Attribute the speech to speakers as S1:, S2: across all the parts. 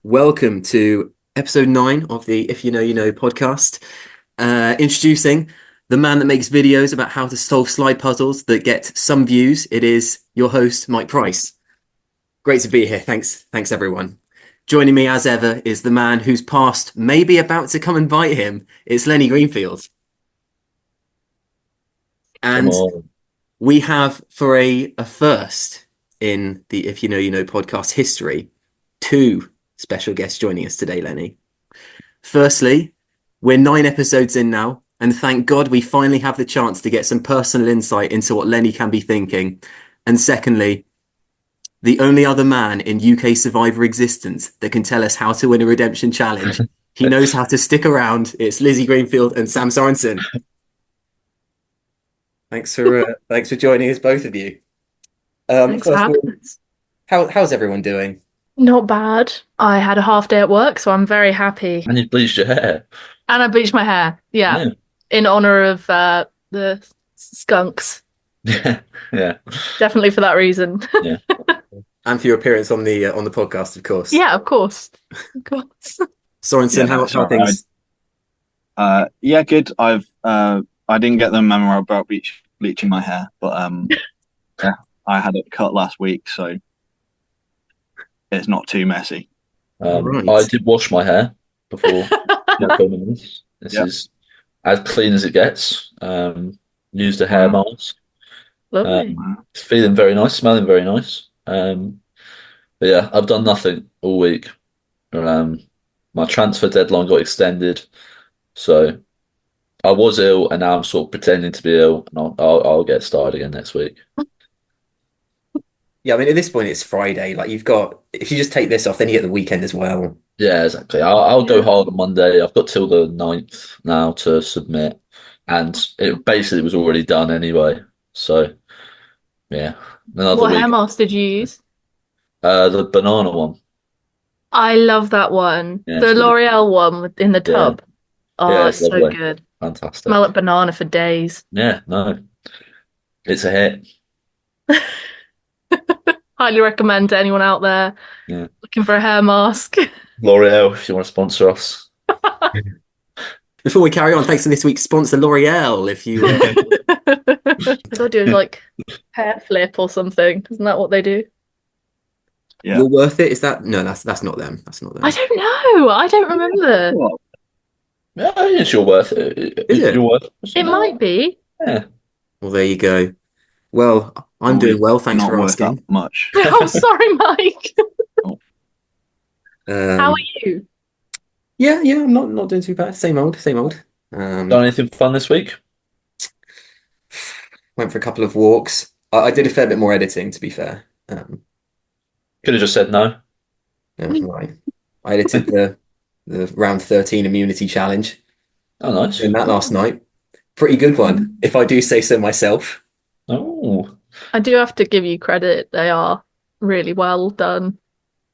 S1: Welcome to episode 9 of the If You Know, You Know podcast. Introducing the man that makes videos about how to solve slide puzzles that get some views. It is your host, Mike Price. Great to be here. Thanks, everyone. Joining me as ever is the man whose past may be about to come and bite him. It's Lenny Greenfield.
S2: Come
S1: And
S2: on.
S1: we have, for a first in the If You Know, You Know podcast history, two special guests joining us today, Lenny. Firstly, we're 9 episodes in now, and thank God we finally have the chance to get some personal insight into what Lenny can be thinking. And secondly, the only other man in UK Survivor existence that can tell us how to win a redemption challenge. He knows how to stick around. It's Lizzy Greenfield and Sam Sorensen. Thanks for joining us, both of you.
S3: Thanks for
S1: First of
S3: having us.
S1: all, how's everyone doing?
S3: Not bad. I had a half day at work, so I'm very happy.
S2: And you bleached your hair.
S3: And I bleached my hair. Yeah. In honor of the skunks.
S2: Yeah. Yeah.
S3: Definitely for that reason.
S2: Yeah.
S1: And for your appearance on the podcast, of course.
S3: Yeah, of course. Of course.
S1: Sorensen, how are things?
S4: Yeah, good. I didn't get the memo about bleaching my hair, but yeah, I had it cut last week, so it's not too messy.
S1: Right.
S2: I did wash my hair before filming this. This is as clean as it gets. Used a hair mask.
S3: Lovely.
S2: It's feeling very nice, smelling very nice. But yeah, I've done nothing all week. My transfer deadline got extended, so I was ill, and now I'm sort of pretending to be ill, and I'll get started again next week.
S1: Yeah, I mean, at this point, it's Friday. Like, if you just take this off, then you get the weekend as well.
S2: Yeah, exactly. I'll go hard on Monday. I've got till the 9th now to submit, and it basically was already done anyway. So, yeah, another
S3: What
S2: week.
S3: hair mask did you use?
S2: The banana one.
S3: I love that one.
S2: Yeah,
S3: The
S2: it's really-
S3: L'Oreal one in the tub. Oh,
S2: Yeah,
S3: it's
S2: it's
S3: so
S2: lovely.
S3: good.
S2: Fantastic.
S3: Smell like banana for days.
S2: Yeah, no, it's a hit.
S3: Highly recommend to anyone out there
S2: Yeah.
S3: looking for a hair mask.
S2: L'Oreal, if you want to sponsor us.
S1: Before we carry on, thanks to this week's sponsor, L'Oreal. If you
S3: They'll do like hair flip or something. Isn't that what they do?
S4: Yeah.
S1: you're worth it, is that no? That's not them. That's not them.
S3: I don't know. I don't remember.
S4: Well,
S2: Yeah, it's your worth.
S1: Is it?
S2: Your worth.
S3: It might be.
S2: Yeah.
S1: Well, there you go. Well, I'm
S4: Probably
S1: doing well. Thanks
S4: not
S1: for
S4: worth
S1: asking.
S4: that much.
S3: Oh, sorry, Mike. How
S1: Um,
S3: are you?
S1: yeah, I'm not doing too bad. Same old.
S2: Done anything fun this week?
S1: Went for a couple of walks. I did a fair bit more editing, to be fair.
S2: Could have just said no.
S1: Right. I edited the round 13 immunity challenge.
S2: Oh, nice.
S1: Doing that last night. Pretty good one, if I do say so myself.
S2: Oh,
S3: I do have to give you credit. They are really well done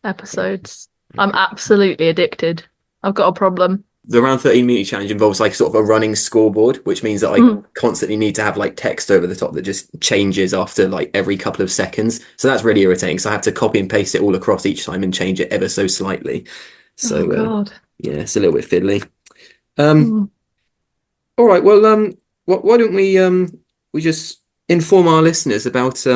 S3: episodes. I'm absolutely addicted. I've got a problem.
S1: The round 13 immunity challenge involves like sort of a running scoreboard, which means that I constantly need to have like text over the top that just changes after like every couple of seconds. So that's really irritating. So I have to copy and paste it all across each time and change it ever so slightly. So
S3: Oh God.
S1: yeah, it's a little bit fiddly.
S3: Mm.
S1: All right. Well, why don't we just inform our listeners about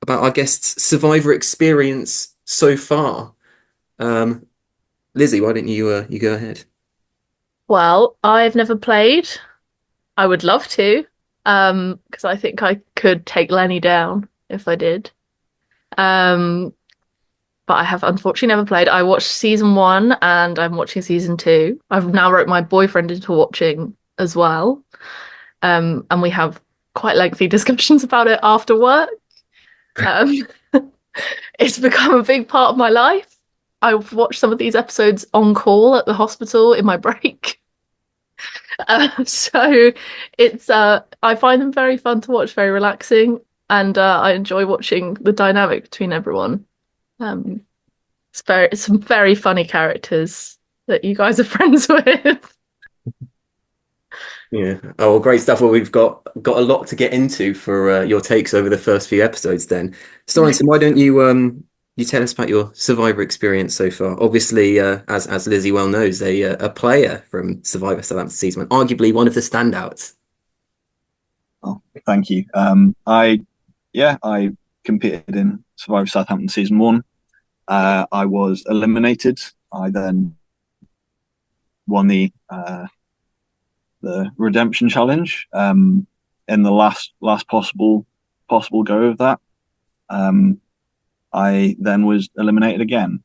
S1: our guest's Survivor experience so far. Lizzy, why don't you go ahead?
S3: Well, I've never played. I would love to, because I think I could take Lenny down if I did. But I have unfortunately never played. I watched season 1 and I'm watching season 2. I've now wrote my boyfriend into watching as well. And we have quite lengthy discussions about it after work. It's become a big part of my life. I've watched some of these episodes on call at the hospital in my break. So it's I find them very fun to watch, very relaxing, and I enjoy watching the dynamic between everyone. It's some very funny characters that you guys are friends with.
S1: Yeah. Oh, well, great stuff. Well, we've got a lot to get into for your takes over the first few episodes. Then, Sorensen, why don't you you tell us about your Survivor experience so far? Obviously, as Lizzie well knows, a player from Survivor Southampton season 1, arguably one of the standouts.
S4: Oh, thank you. I competed in Survivor Southampton season 1. I was eliminated. I then won the redemption challenge in the last possible go of that. I then was eliminated again.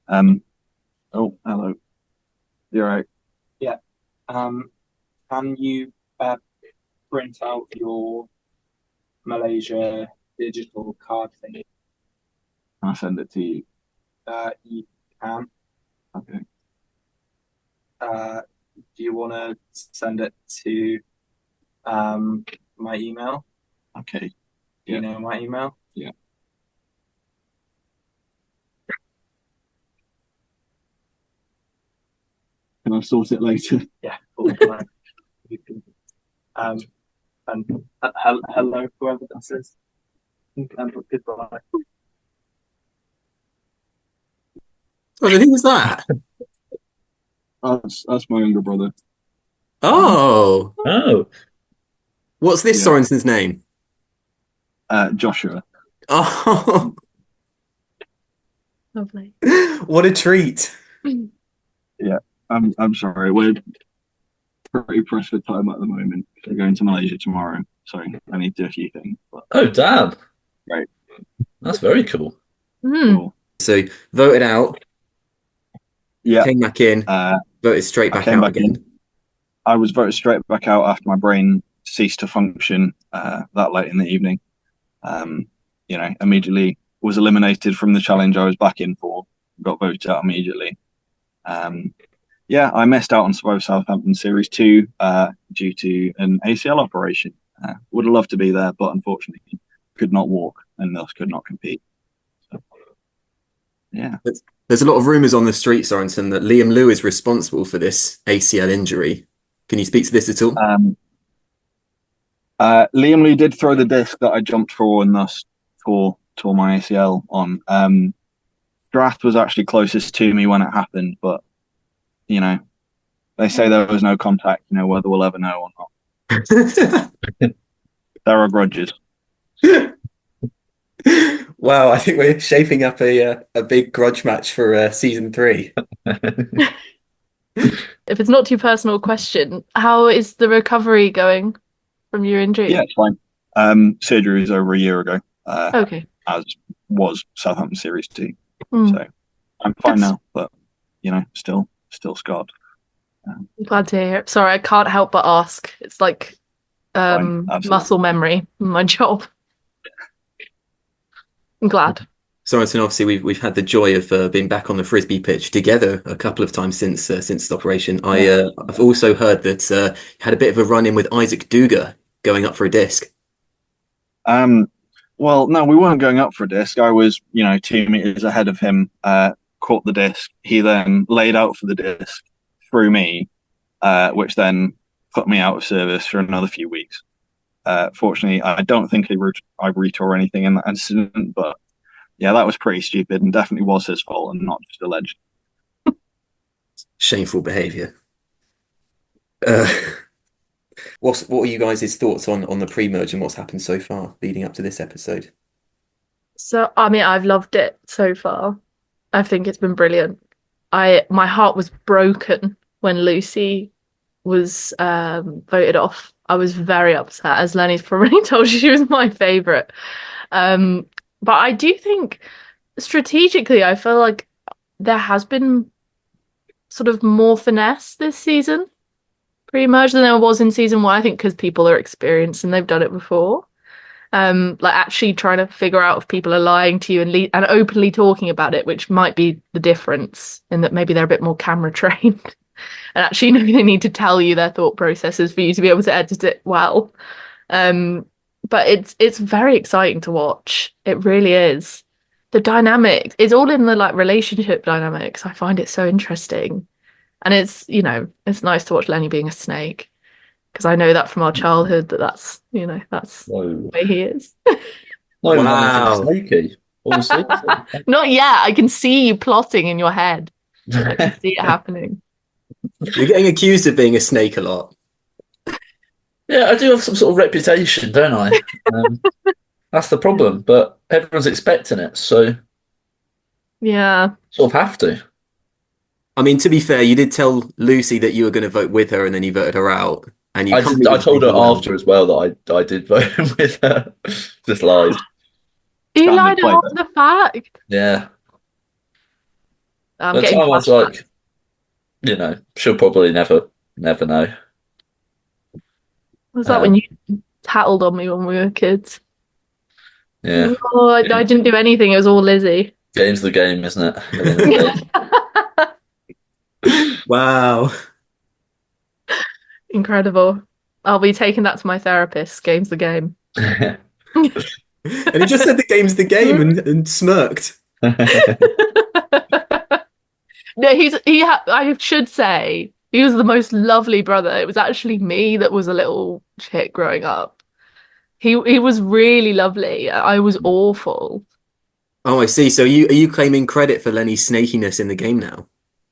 S4: Oh, hello. You're right.
S5: Yeah. Can you print out your Malaysia digital card thing?
S4: Can I send it to you?
S5: You can.
S4: Okay.
S5: Do you want to send it to my email?
S4: Okay.
S5: Do you know my email?
S4: Yeah. Can I sort it later?
S5: Yeah. Cool. You can, and hello, whoever this is. And goodbye.
S1: Oh, who was that?
S4: That's my younger brother.
S1: Oh,
S2: Oh,
S1: what's this
S4: Yeah.
S1: Sorensen's name?
S4: Joshua.
S1: Oh,
S3: Lovely.
S1: what a treat.
S4: I'm sorry. We're pretty pressed for time at the moment. We're going to Malaysia tomorrow, so I need to do a few things. But
S2: oh, damn.
S4: Right.
S2: That's very cool.
S4: cool.
S1: So voted out,
S4: Yeah.
S1: came back in, voted straight
S4: I
S1: back
S4: came
S1: out
S4: back
S1: again.
S4: in. I was voted straight back out after my brain ceased to function that late in the evening. Immediately was eliminated from the challenge I was back in for. Got voted out immediately. I missed out on Survivor Southampton Series 2 due to an ACL operation. Would have loved to be there, but unfortunately could not walk and thus could not compete. So, yeah.
S1: There's a lot of rumours on the street, Sorensen, that Liam Liu is responsible for this ACL injury. Can you speak to this at all?
S4: Liam Lee did throw the disc that I jumped for and thus tore my ACL on. Strath was actually closest to me when it happened, but they say there was no contact. Whether we'll ever know or not. There are grudges.
S1: Wow, I think we're shaping up a big grudge match for season 3.
S3: If it's not too personal a question, how is the recovery going from your injury?
S4: Yeah, it's fine. Surgery was over a year ago.
S3: Okay.
S4: As was Southampton Series 2.
S3: Mm.
S4: So I'm fine now, but still scarred.
S3: I'm glad to hear it. Sorry, I can't help but ask. It's like
S4: Fine, absolutely.
S3: muscle memory in my job. I'm glad.
S1: Sorensen, obviously, we've had the joy of being back on the frisbee pitch together a couple of times since the operation.
S4: Yeah.
S1: I've also heard that you had a bit of a run in with Isaac Duga going up for a disc.
S4: Well, no, we weren't going up for a disc. I was, 2 meters ahead of him, caught the disc. He then laid out for the disc through me, which then put me out of service for another few weeks. Fortunately, I don't think I retore anything in that incident, but yeah, that was pretty stupid and definitely was his fault and not just alleged.
S1: Shameful behaviour. What are you guys' thoughts on the pre-merge and what's happened so far leading up to this episode?
S3: So, I mean, I've loved it so far. I think it's been brilliant. My heart was broken when Lucy was voted off. I was very upset, as Lenny's probably told you, she was my favourite. But I do think strategically, I feel like there has been sort of more finesse this season, pre-merge, than there was in season 1. I think because people are experienced and they've done it before. Like actually trying to figure out if people are lying to you and openly talking about it, which might be the difference in that maybe they're a bit more camera trained and actually know they need to tell you their thought processes for you to be able to edit it well. But it's very exciting to watch. It really is. The dynamics, it's all in the like relationship dynamics. I find it so interesting. And it's nice to watch Lenny being a snake, because I know that from our childhood that's the
S2: Whoa.
S3: way he is.
S2: Not even
S1: Wow.
S2: anything snaky. all season.
S3: Not yet. I can see you plotting in your head. I can see it happening.
S1: You're getting accused of being a snake a lot.
S2: Yeah, I do have some sort of reputation, don't I? That's the problem, but everyone's expecting it, so
S3: Yeah.
S2: sort of have to.
S1: I mean, to be fair, you did tell Lucy that you were going to vote with her, and then you voted her out, and you
S2: I
S1: can't
S2: did. I
S1: really
S2: told
S1: blame
S2: her
S1: her well.
S2: after as well that I did vote with her. Just lied.
S3: You
S4: Standard
S3: lied
S4: play
S3: after the fact.
S2: Yeah.
S3: I'm
S2: At the
S3: getting
S2: time I was
S3: flashbacks.
S2: like, she'll probably never know.
S3: Was that when
S2: Um,
S3: you tattled on me when we were kids?
S2: yeah.
S3: Oh, I didn't do anything. It was all Lizzy.
S2: Game's the game, isn't it? At the end of the day.
S1: Wow.
S3: Incredible. I'll be taking that to my therapist. Game's the game.
S1: And he just said the game's the game and smirked.
S3: No, I should say he was the most lovely brother. It was actually me that was a little shit growing up. He was really lovely. I was awful.
S1: Oh, I see. So are you claiming credit for Lenny's snakiness in the game now?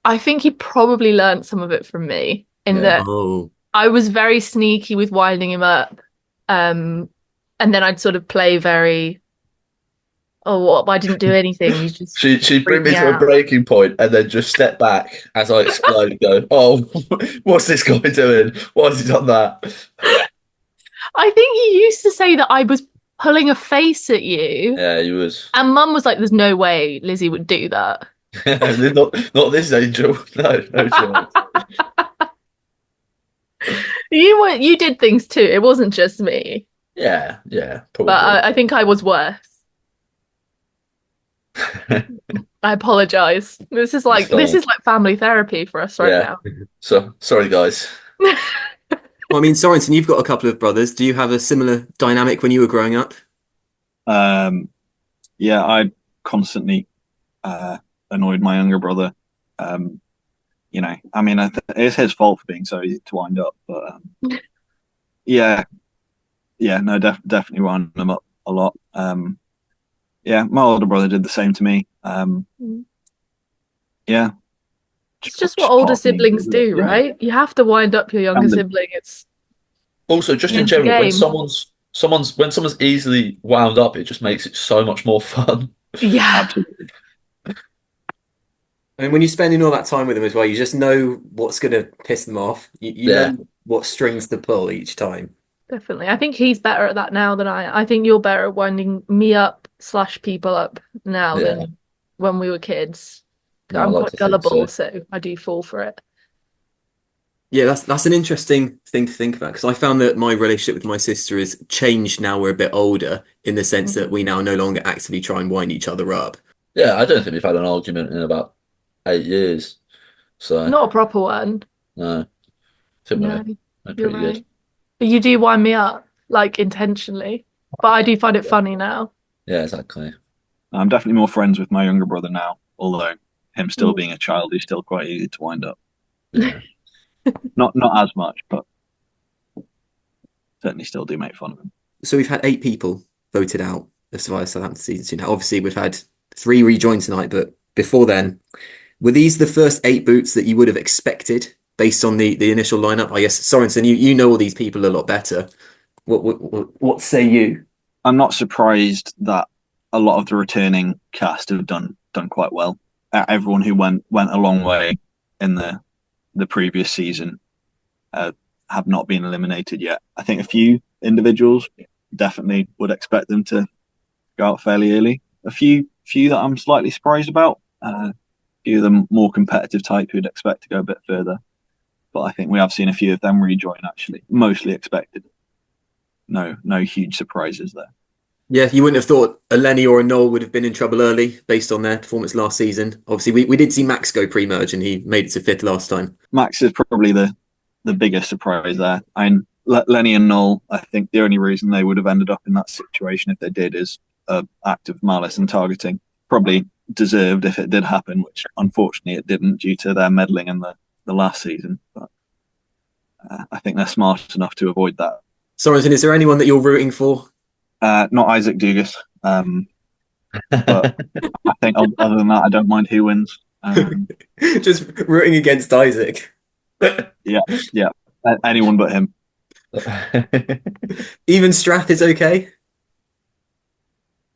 S3: I think he probably learned some of it from me in
S2: Yeah.
S3: that
S1: Oh.
S3: I was very sneaky with winding him up. And then I'd sort of play very, oh, what? I didn't do anything. You just
S2: She'd bring
S3: freaked
S2: me
S3: me
S2: to a
S3: out.
S2: breaking point and then just step back as I explode and go, oh, what's this guy doing? Why has he done that?
S3: I think he used to say that I was pulling a face at you.
S2: Yeah, he was.
S3: And Mum was like, there's no way Lizzy would do that.
S2: Not this angel. No chance.
S3: You did things too. It wasn't just me.
S2: Yeah, probably.
S3: But I think I was worse. I apologize. This is like family therapy for us right
S2: Yeah.
S3: now.
S2: So sorry, guys.
S1: Well, I mean, Sorensen, you've got a couple of brothers. Do you have a similar dynamic when you were growing up?
S4: Yeah, I constantly annoyed my younger brother. I mean, it's his fault for being so easy to wind up, but yeah, no, definitely wound him up a lot. Yeah, my older brother did the same to me. Yeah,
S3: It's just what older siblings do,
S4: yeah.
S3: right? You have to wind up your younger sibling. It's
S2: Also, just in
S3: It's a
S2: general, when
S3: game.
S2: someone's easily wound up, it just makes it so much more fun.
S3: yeah.
S4: Absolutely.
S1: And when you're spending all that time with them as well, you just know what's going to piss them off. You
S2: Yeah.
S1: know what strings to pull each time.
S3: Definitely. I think he's better at that now than I. I think you're better at winding me up / people up now
S2: Yeah.
S3: than when we were kids.
S2: No, I
S3: I'm
S2: like
S3: quite
S2: to think
S3: gullible,
S2: so.
S3: so I do fall for it.
S1: Yeah, that's an interesting thing to think about because I found that my relationship with my sister has changed now we're a bit older in the sense that we now no longer actively try and wind each other up.
S2: Yeah, I don't think we've had an argument in about 8 years. So
S3: Not a proper one.
S2: no, I think
S3: No,
S2: we're
S3: you're
S2: pretty
S3: right.
S2: good.
S3: But you do wind me up, like intentionally. But I do find it funny now.
S2: Yeah, exactly.
S4: I'm definitely more friends with my younger brother now, although him still
S3: Mm.
S4: being a child, he's still quite easy to wind up.
S2: Yeah.
S4: Not as much, but certainly still do make fun of him.
S1: So we've had 8 people voted out of Survivor Southampton Season 2. Now, obviously, we've had 3 rejoin tonight, but before then, were these the first 8 boots that you would have expected based on the initial lineup? I guess, Sorensen, you know all these people a lot better. What say you?
S4: I'm not surprised that a lot of the returning cast have done quite well. Everyone who went a long way in the previous season have not been eliminated yet. I think a few individuals definitely would expect them to go out fairly early. A few that I'm slightly surprised about. A few of them more competitive type who'd expect to go a bit further. But I think we have seen a few of them rejoin actually. Mostly expected. No huge surprises there.
S1: Yeah, you wouldn't have thought a Lenny or a Noel would have been in trouble early based on their performance last season. Obviously, we did see Max go pre-merge and he made it to 5th last time.
S4: Max is probably the biggest surprise there. And Lenny and Noel, I think the only reason they would have ended up in that situation if they did is an act of malice and targeting. Probably deserved if it did happen, which unfortunately it didn't due to their meddling in the last season. But I think they're smart enough to avoid that.
S1: Sorensen, is there anyone that you're rooting for?
S4: Not Isaac Dugas. But I think other than that, I don't mind who wins.
S1: Just rooting against Isaac.
S4: Yeah, anyone but him.
S1: Even Strath is okay.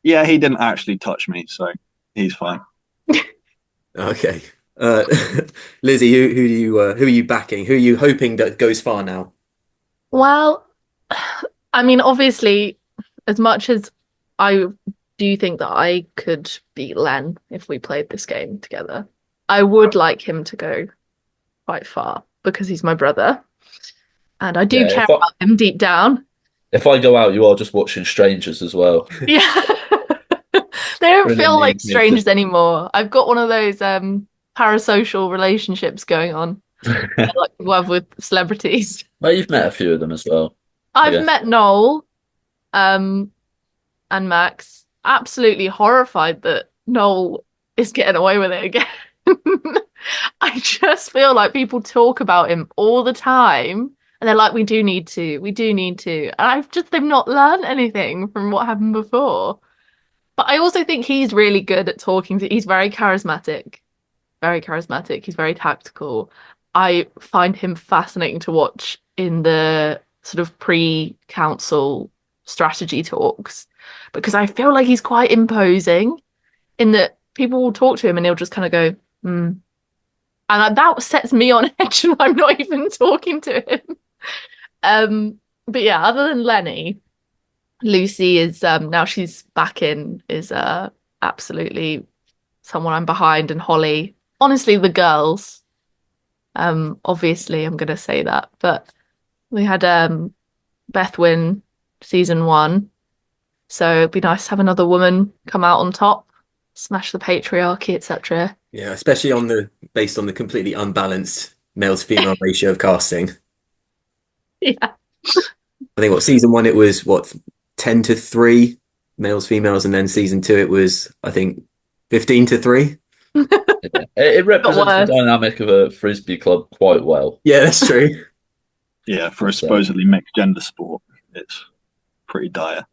S4: Yeah, he didn't actually touch me, so he's fine.
S1: Okay. Uh, Lizzie, who are you backing? Who are you hoping that goes far now?
S3: Well, I mean, obviously, as much as I do think that I could beat Len if we played this game together, I would like him to go quite far because he's my brother. And I do
S2: Yeah,
S3: care about him deep down.
S2: if I go out, you are just watching strangers as well.
S3: Yeah. They don't
S2: Really
S3: feel like
S2: need me
S3: strangers anymore. I've got one of those parasocial relationships going on, like you have with celebrities.
S2: Well, you've met a few of them as well.
S3: I've met Noel, and Max. Absolutely horrified that Noel is getting away with it again. I just feel like people talk about him all the time, and they're like, "We do need to, we do need to," and they've not learned anything from what happened before. But I also think he's really good at talking he's very charismatic. Very charismatic. He's very tactical. I find him fascinating to watch in the sort of pre-council strategy talks because I feel like he's quite imposing in that people will talk to him and he'll just kind of go, hmm. And that sets me on edge and I'm not even talking to him. But yeah, other than Lenny, Lucy is now she's back in is absolutely someone I'm behind, and Holly. Honestly, the girls. Obviously I'm gonna say that, but we had Beth win season 1, so it'd be nice to have another woman come out on top, smash the patriarchy, etc.
S1: Yeah, especially based on the completely unbalanced male to female ratio of casting.
S3: Yeah.
S1: I think season 1 it was 10-3 males females, and then season 2 it was I think 15-3.
S2: It represents the dynamic of a frisbee club quite well.
S1: Yeah, that's true.
S4: Yeah, for a supposedly mixed gender sport, it's pretty dire.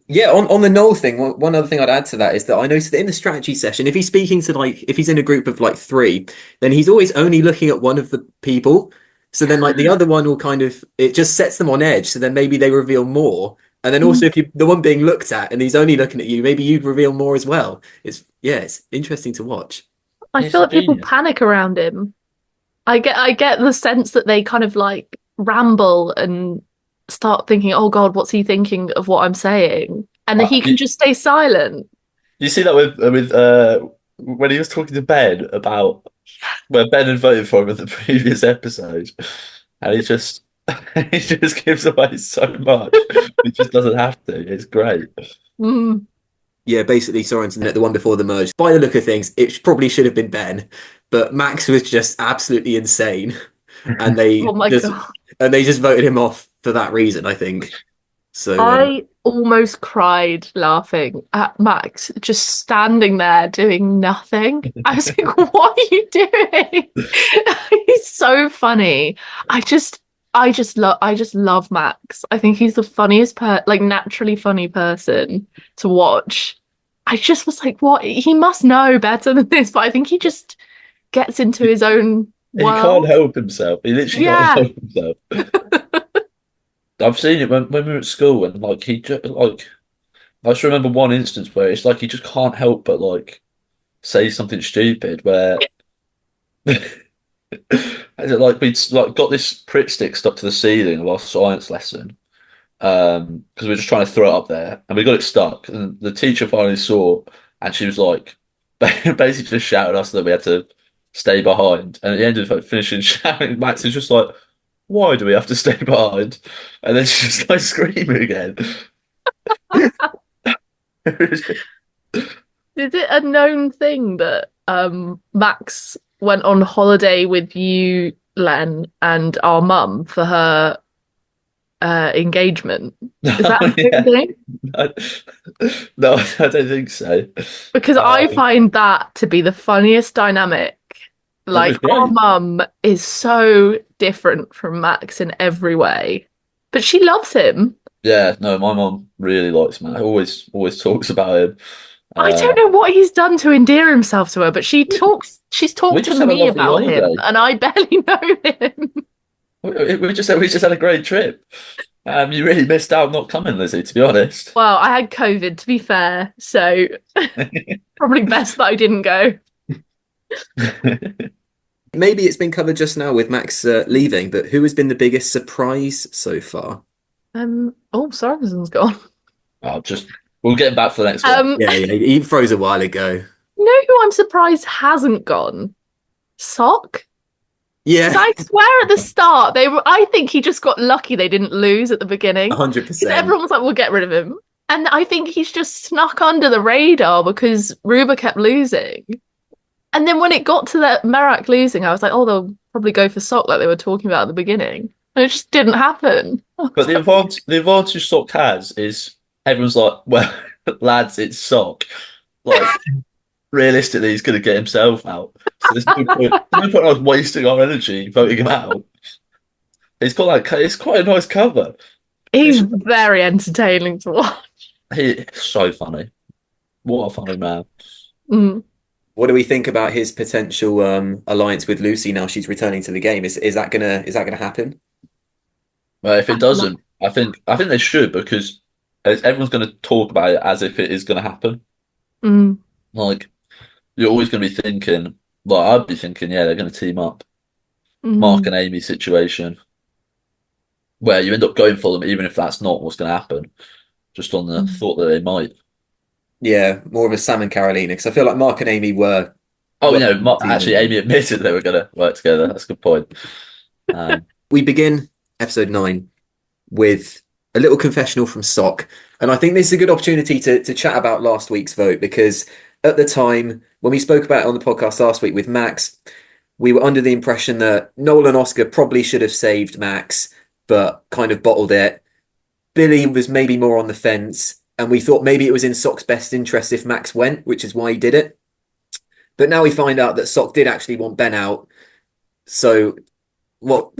S1: Yeah, on the Noel thing, one other thing I'd add to that is that I noticed that in the strategy session, if he's speaking to if he's in a group of 3, then he's always only looking at one of the people. So then the other one will it just sets them on edge. So then maybe they reveal more. And then also if you're the one being looked at and he's only looking at you, maybe you'd reveal more as well. It's interesting to watch.
S3: I feel like people panic around him. I get the sense that they kind of ramble and start thinking, oh God, what's he thinking of what I'm saying? And then he can just stay silent.
S2: You see that with when he was talking to Ben about where Ben had voted for him in the previous episode, and he just gives away so much. He just doesn't have to. It's great.
S3: Mm.
S1: Yeah, basically Sorensen, the one before the merge. By the look of things, it probably should have been Ben, but Max was just absolutely insane, and they just voted him off for that reason, I think. So
S3: I almost cried laughing at Max just standing there doing nothing. I was like, "What are you doing?" He's so funny. I just love Max. I think he's the funniest naturally funny person to watch. I just was like, what? He must know better than this, but I think he just gets into his own world.
S2: He can't help himself. He literally can't help himself. I've seen it when we were at school, and he just I just remember one instance where it's he just can't help but say something stupid where we'd got this Pritt stick stuck to the ceiling of our science lesson because we were just trying to throw it up there, and we got it stuck, and the teacher finally saw, and she was basically just shouted at us that we had to stay behind, and at the end of finishing shouting, Max is just like, why do we have to stay behind? And then she just screaming again.
S3: Is it a known thing that Max went on holiday with you, Len, and our mum for her engagement? Is that a thing?
S2: No, I don't think so.
S3: Because I find that to be the funniest dynamic. Our mum is so different from Max in every way, but she loves him.
S2: Yeah, no, my mum really likes Matt. Always talks about him.
S3: I
S2: Uh,
S3: don't know what he's done to endear himself to her, but she's
S2: we
S3: talked to
S2: just had a
S3: me
S2: lovely
S3: about him,
S2: holiday.
S3: and I barely know him.
S2: We just had a great trip. You really missed out not coming, Lizzie, to be honest.
S3: Well, I had COVID, to be fair, so probably best that I didn't go.
S1: Maybe it's been covered just now with Max leaving, but who has been the biggest surprise so far?
S3: Oh, Sorensen's gone.
S2: We'll get him back for the next one.
S1: Yeah, he froze a while ago.
S3: You know who I'm surprised hasn't gone? Sock.
S1: Yeah,
S3: I swear at the start I think he just got lucky they didn't lose at the beginning. Because
S1: 100%.
S3: everyone was like, we'll get rid of him. And I think he's just snuck under the radar because Ruba kept losing. And then when it got to that Merak losing, I was like, oh, they'll probably go for Sock like they were talking about at the beginning. And it just didn't happen.
S2: But the advantage Sock has is everyone's like, well, lads, it's Sock. Like, realistically, he's going to get himself out. So there's no point us wasting our energy voting him out. It's quite a nice cover.
S3: He's very entertaining to watch.
S2: He's so funny. What a funny man.
S3: Mm.
S1: What do we think about his potential alliance with Lucy now she's returning to the game? Is that gonna happen?
S2: Well, if it doesn't, I think they should because everyone's going to talk about it as if it is going to happen.
S3: Mm.
S2: Like you're always going to be thinking, like I'd be thinking, yeah, they're going to team up. Mark and Amy situation where you end up going for them, even if that's not what's going to happen, just on the thought that they might.
S1: Yeah, more of a Sam and Carolina because I feel like Mark and Amy were.
S2: Oh,
S1: well,
S2: actually, Amy admitted they were going to work together. That's a good point.
S1: We begin episode 9 with a little confessional from Sock, and I think this is a good opportunity to chat about last week's vote because at the time when we spoke about it on the podcast last week with Max, we were under the impression that Noel and Oscar probably should have saved Max, but kind of bottled it. Billy was maybe more on the fence, and we thought maybe it was in Sock's best interest if Max went, which is why he did it. But now we find out that Sock did actually want Ben out. So what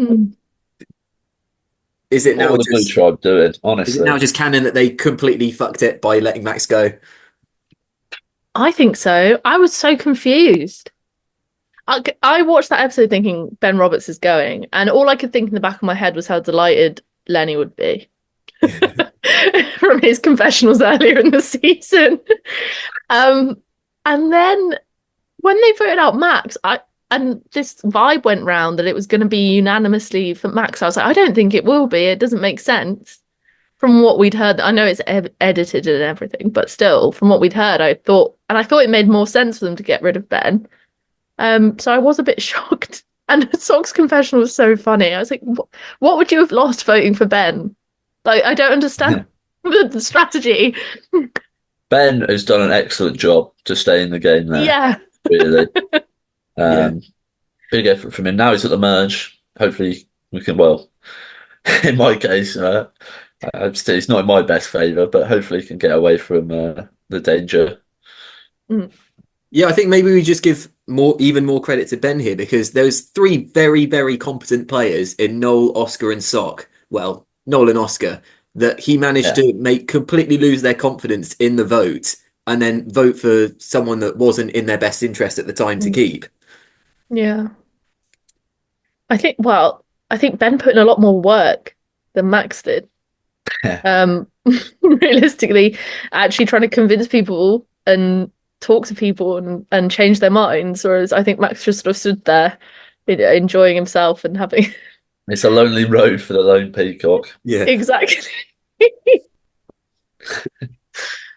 S1: is it now?
S2: What the Blue Tribe doing? Honestly,
S1: is it now just canon that they completely fucked it by letting Max go?
S3: I think so. I was so confused. I watched that episode thinking Ben Roberts is going, and all I could think in the back of my head was how delighted Lenny would be from his confessionals earlier in the season. And then when they voted out Max, and this vibe went round that it was going to be unanimously for Max. I was like, I don't think it will be. It doesn't make sense from what we'd heard. I know it's edited and everything, but still, from what we'd heard, I thought it made more sense for them to get rid of Ben. So I was a bit shocked. And Sock's confession was so funny. I was like, what would you have lost voting for Ben? Like, I don't understand the strategy.
S2: Ben has done an excellent job to stay in the game there.
S3: Yeah.
S2: Really. Big effort from him. Now he's at the merge. Hopefully we can, well, in my case, it's not in my best favour, but hopefully he can get away from the danger.
S1: Yeah, I think maybe we just give even more credit to Ben here because there's 3 very, very competent players in Noel, Oscar, and Sock. Well, Noel and Oscar that he managed to make completely lose their confidence in the vote and then vote for someone that wasn't in their best interest at the time to keep.
S3: Yeah. I think Ben put in a lot more work than Max did. Realistically, actually trying to convince people and talk to people and change their minds, whereas I think Max just sort of stood there enjoying himself and having
S2: It's a lonely road for the lone peacock.
S1: Yeah,
S3: exactly.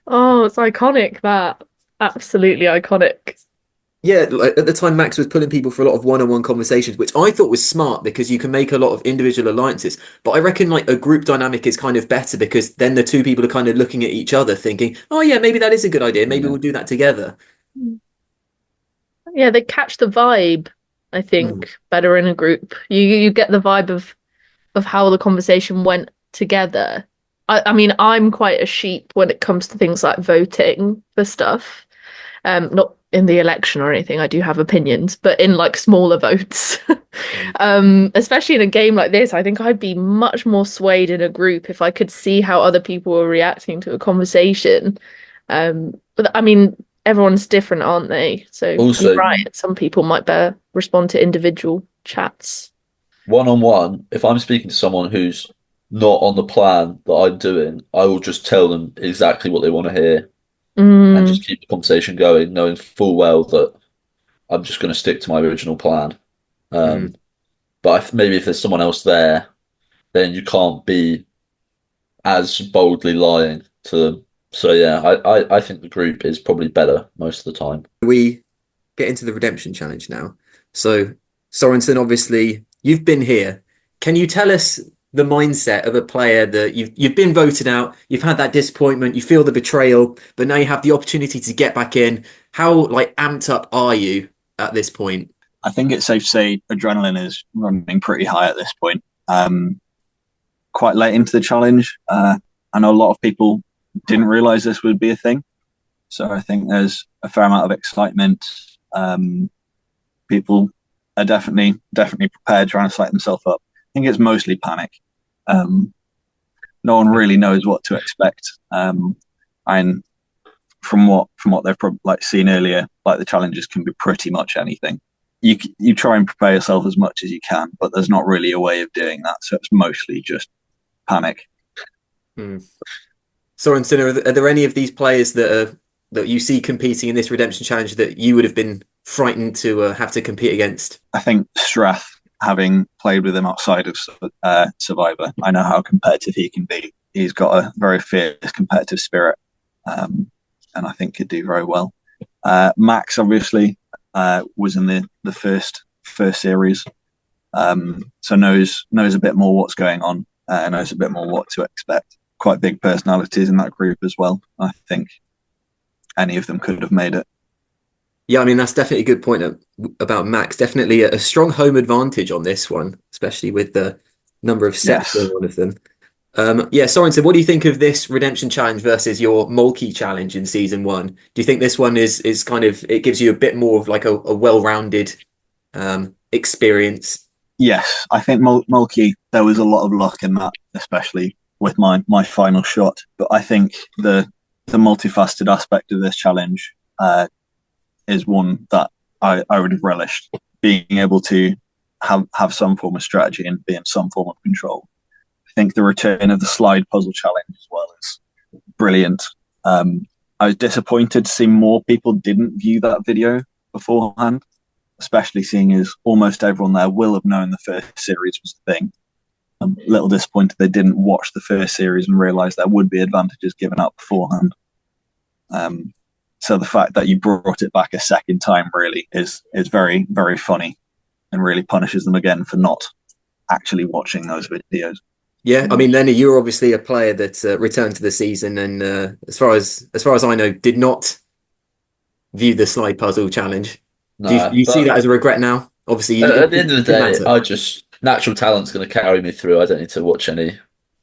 S3: Oh, it's iconic, that. Absolutely iconic.
S1: Yeah, like at the time Max was pulling people for a lot of one-on-one conversations, which I thought was smart because you can make a lot of individual alliances. But I reckon like a group dynamic is kind of better because then the 2 people are kind of looking at each other thinking, oh yeah, maybe that is a good idea. Maybe we'll do that together.
S3: Yeah, they catch the vibe, I think, better in a group. You get the vibe of how the conversation went together. I mean, I'm quite a sheep when it comes to things like voting for stuff. Not in the election or anything. I do have opinions, but in like smaller votes, especially in a game like this, I think I'd be much more swayed in a group if I could see how other people were reacting to a conversation. But I mean, everyone's different, aren't they? So
S2: Also,
S3: you're right. Some people might better respond to individual chats.
S2: one-on-one, if I'm speaking to someone who's not on the plan that I'm doing, I will just tell them exactly what they want to hear and
S3: Mm,
S2: just keep the conversation going, knowing full well that I'm just going to stick to my original plan.
S1: Mm.
S2: But maybe if there's someone else there, then you can't be as boldly lying to them. So yeah, I think the group is probably better most of the time.
S1: We get into the redemption challenge now. So, Sorensen, obviously, you've been here. Can you tell us the mindset of a player that you've been voted out, you've had that disappointment, you feel the betrayal, but now you have the opportunity to get back in? How like amped up are you at this point?
S4: I think it's safe to say adrenaline is running pretty high at this point. Quite late into the challenge, I know a lot of people didn't realize this would be a thing. So I think there's a fair amount of excitement. People are definitely prepared, trying to psych themselves up. I think it's mostly panic. No one really knows what to expect. And from what they've probably seen earlier, like the challenges can be pretty much anything. You try and prepare yourself as much as you can, but there's not really a way of doing that. So it's mostly just panic.
S1: Sorensen, are there any of these players that you see competing in this redemption challenge that you would have been frightened to have to compete against?
S4: I think Strath, having played with him outside of Survivor, I know how competitive he can be. He's got a very fierce competitive spirit, and I think could do very well. Max obviously was in the first series, so knows a bit more what's going on, knows a bit more what to expect. Quite big personalities in that group as well. I think any of them could have made it.
S1: Yeah, I mean, that's definitely a good point about Max. Definitely a strong home advantage on this one, especially with the number of sets
S4: Yes.
S1: going on of them. Yeah, Sorensen, what do you think of this redemption challenge versus your Mulkey challenge in season 1? Do you think this one is kind of, it gives you a bit more of like a well-rounded experience?
S4: Yes, I think Mulkey, there was a lot of luck in that, especially with my final shot. But I think the multifaceted aspect of this challenge is one that I would have relished. Being able to have some form of strategy and be in some form of control. I think the return of the slide puzzle challenge as well is brilliant. I was disappointed to see more people didn't view that video beforehand, especially seeing as almost everyone there will have known the first series was the thing. I'm a little disappointed they didn't watch the first series and realise there would be advantages given up beforehand. So the fact that you brought it back a second time really is very, very funny and really punishes them again for not actually watching those videos.
S1: Yeah, I mean, Lenny, you're obviously a player that returned to the season, and as far as I know, did not view the slide puzzle challenge.
S2: No,
S1: Do you see that as a regret now? Obviously,
S2: at the end of the day,
S1: matter.
S2: I just natural talent's going to carry me through. I don't need to watch any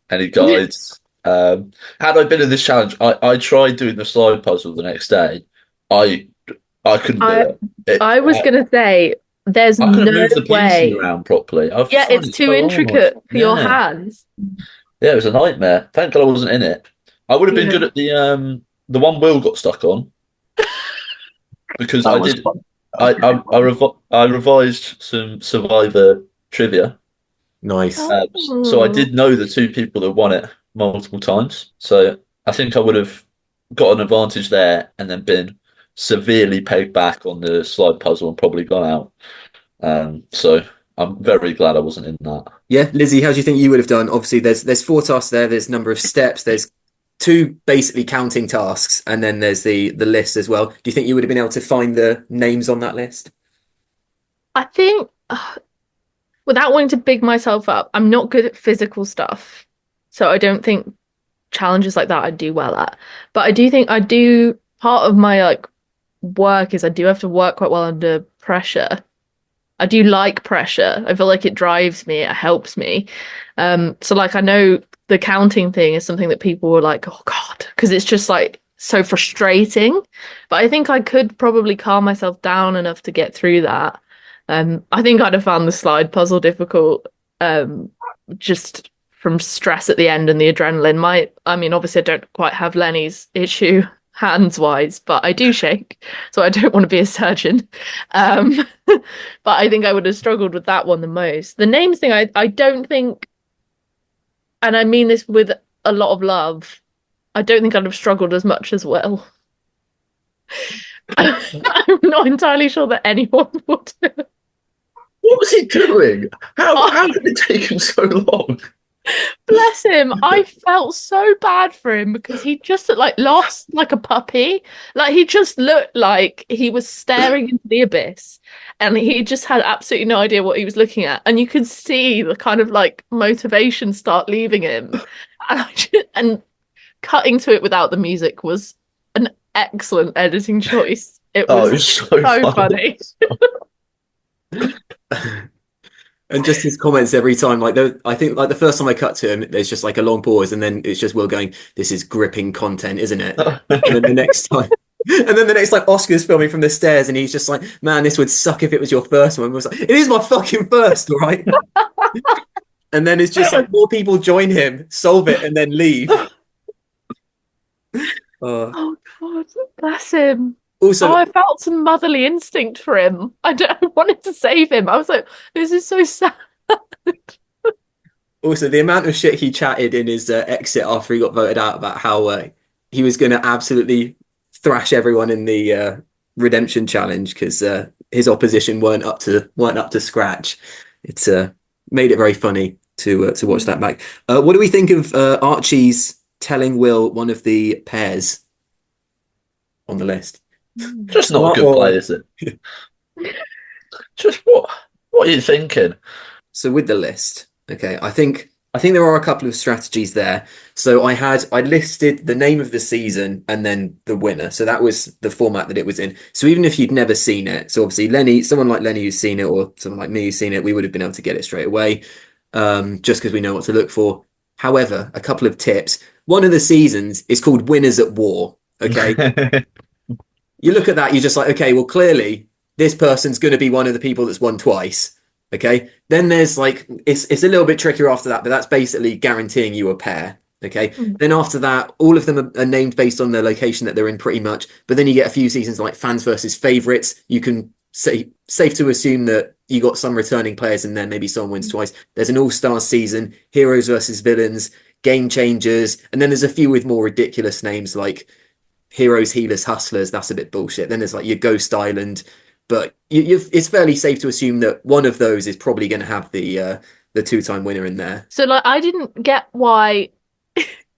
S2: guides. Had I been in this challenge, I tried doing the slide puzzle the next day. I couldn't do it.
S3: I was going to say, there's
S2: I couldn't
S3: no
S2: move the pieces
S3: way.
S2: around properly.
S3: Yeah, it's too intricate for your hands.
S2: Yeah, it was a nightmare. Thank God I wasn't in it. I would have been good at the one Will got stuck on because
S4: That
S2: I
S4: was
S2: did.
S4: fun.
S2: I revised some Survivor trivia.
S1: Nice.
S2: So I did know the two people that won it multiple times. So I think I would have got an advantage there and then been severely pegged back on the slide puzzle and probably gone out. So I'm very glad I wasn't in that.
S1: Yeah, Lizzy, how do you think you would have done? Obviously, there's 4 tasks there. There's a number of steps. There's 2 basically counting tasks, and then there's the list as well. Do you think you would have been able to find the names on that list?
S3: I think, without wanting to big myself up, I'm not good at physical stuff. So I don't think challenges like that I'd do well at. But I do think part of my work is I do have to work quite well under pressure. I do like pressure. I feel like it drives me, it helps me. So I know the counting thing is something that people were like, oh God, because it's just so frustrating. But I think I could probably calm myself down enough to get through that. I think I'd have found the slide puzzle difficult, just from stress at the end and the adrenaline. I mean, obviously I don't quite have Lenny's issue hands wise, but I do shake, so I don't want to be a surgeon. But I think I would have struggled with that one the most. The names thing, I don't think, and I mean this with a lot of love, I don't think I'd have struggled as much as Will. I'm not entirely sure that anyone would.
S2: What was he doing? How did it take him so long?
S3: Bless him. I felt so bad for him because he just lost like a puppy. Like he just looked like he was staring into the abyss and he just had absolutely no idea what he was looking at. And you could see the kind of like motivation start leaving him. And cutting to it without the music was an excellent editing choice. It was so funny.
S1: And just his comments every time, like I think like the first time I cut to him, there's just like a long pause, and then it's just Will going, "This is gripping content, isn't it?" And then the next time, and then the next like Oscar's filming from the stairs, and he's just like, "Man, this would suck if it was your first one." I was like, "It is my fucking first, all right." And then it's just like more people join him, solve it, and then leave.
S3: Oh God, bless him.
S1: Also,
S3: I felt some motherly instinct for him. I wanted to save him. I was like, this is so sad.
S1: Also, the amount of shit he chatted in his exit after he got voted out about how he was going to absolutely thrash everyone in the redemption challenge because his opposition weren't up to scratch. It's made it very funny to watch that back. What do we think of Archie's telling Will one of the pairs on the list?
S2: Just not a good play, is it? Just what are you thinking?
S1: So with the list, okay, I think there are a couple of strategies there. So I listed the name of the season and then the winner. So that was the format that it was in. So even if you'd never seen it, so obviously someone like Lenny who's seen it, or someone like me who's seen it, we would have been able to get it straight away, just because we know what to look for. However, a couple of tips. One of the seasons is called Winners at War. Okay. You look at that, you're just like, okay, well, clearly this person's going to be one of the people that's won twice. Okay. Then there's like, it's a little bit trickier after that, but that's basically guaranteeing you a pair. Okay. Then after that, all of them are named based on the location that they're in pretty much. But then you get a few seasons like fans versus favorites. You can say safe to assume that you got some returning players in there. Maybe someone wins twice. There's an all-star season, heroes versus villains, game changers. And then there's a few with more ridiculous names like heroes, healers, hustlers. That's a bit bullshit. Then there's like your Ghost Island, but it's fairly safe to assume that one of those is probably going to have the two-time winner in there.
S3: So like, I didn't get why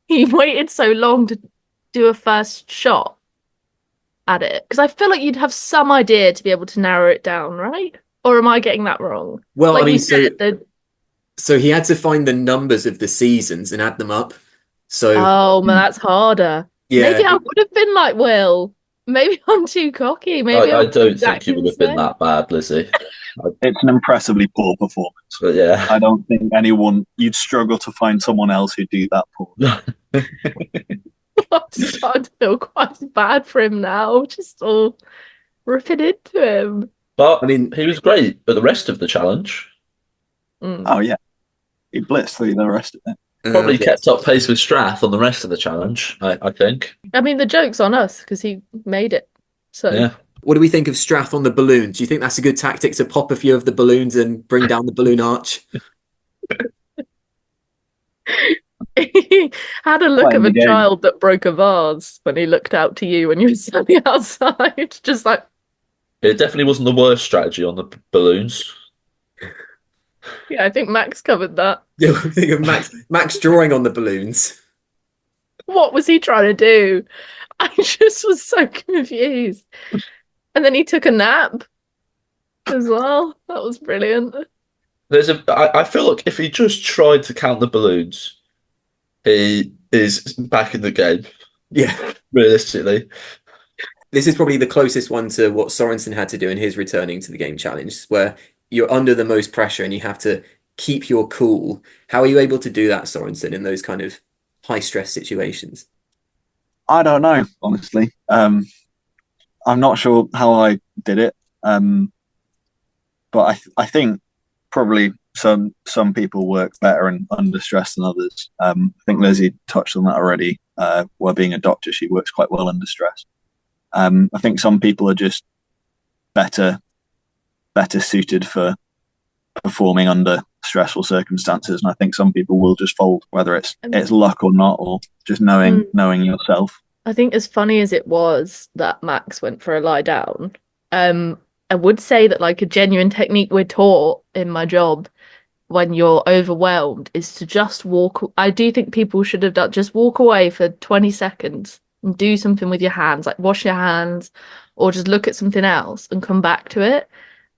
S3: he waited so long to do a first shot at it, because I feel like you'd have some idea to be able to narrow it down, right? Or am I getting that wrong?
S1: Well,
S3: like
S1: I mean,
S3: so
S1: he had to find the numbers of the seasons and add them up. So
S3: man, that's harder.
S1: Yeah,
S3: maybe I would have been like Will. Maybe I'm too cocky. Maybe
S2: I don't think
S3: exactly
S2: you would have been that bad, Lizzy.
S4: It's an impressively poor performance.
S2: But yeah,
S4: I don't think you'd struggle to find someone else who'd do that poor.
S3: I'm starting to feel quite bad for him now. Just all ripping into him.
S2: But I mean, he was great at the rest of the challenge.
S4: Oh yeah, he blitzed through the rest of it.
S2: Probably kept up pace with Strath on the rest of the challenge, I think.
S3: I mean, the joke's on us because he made it. So
S2: yeah.
S1: What do we think of Strath on the balloons? Do you think that's a good tactic to pop a few of the balloons and bring down the balloon arch?
S3: He had a look of a child that broke a vase when he looked out to you when you were standing outside. Just like,
S2: it definitely wasn't the worst strategy on the balloons.
S3: Yeah, I think Max covered that.
S1: Yeah, what do you think of Max drawing on the balloons?
S3: What was he trying to do? I just was so confused. And then he took a nap as well. That was brilliant.
S2: I feel like if he just tried to count the balloons, he is back in the game.
S1: Yeah.
S2: Realistically.
S1: This is probably the closest one to what Sorensen had to do in his returning to the game challenge, where you're under the most pressure and you have to keep your cool. How are you able to do that, Sorensen, in those kind of high stress situations?
S4: I don't know, honestly. I'm not sure how I did it, but I think probably some people work better and under stress than others. I think Lizzy touched on that already. While being a doctor, she works quite well under stress. I think some people are just better suited for performing under stressful circumstances, and I think some people will just fold, whether it's luck or not, or just knowing yourself.
S3: I think as funny as it was that Max went for a lie down, I would say that like a genuine technique we're taught in my job when you're overwhelmed is to just walk. I do think people should have done just walk away for 20 seconds and do something with your hands, like wash your hands or just look at something else and come back to it.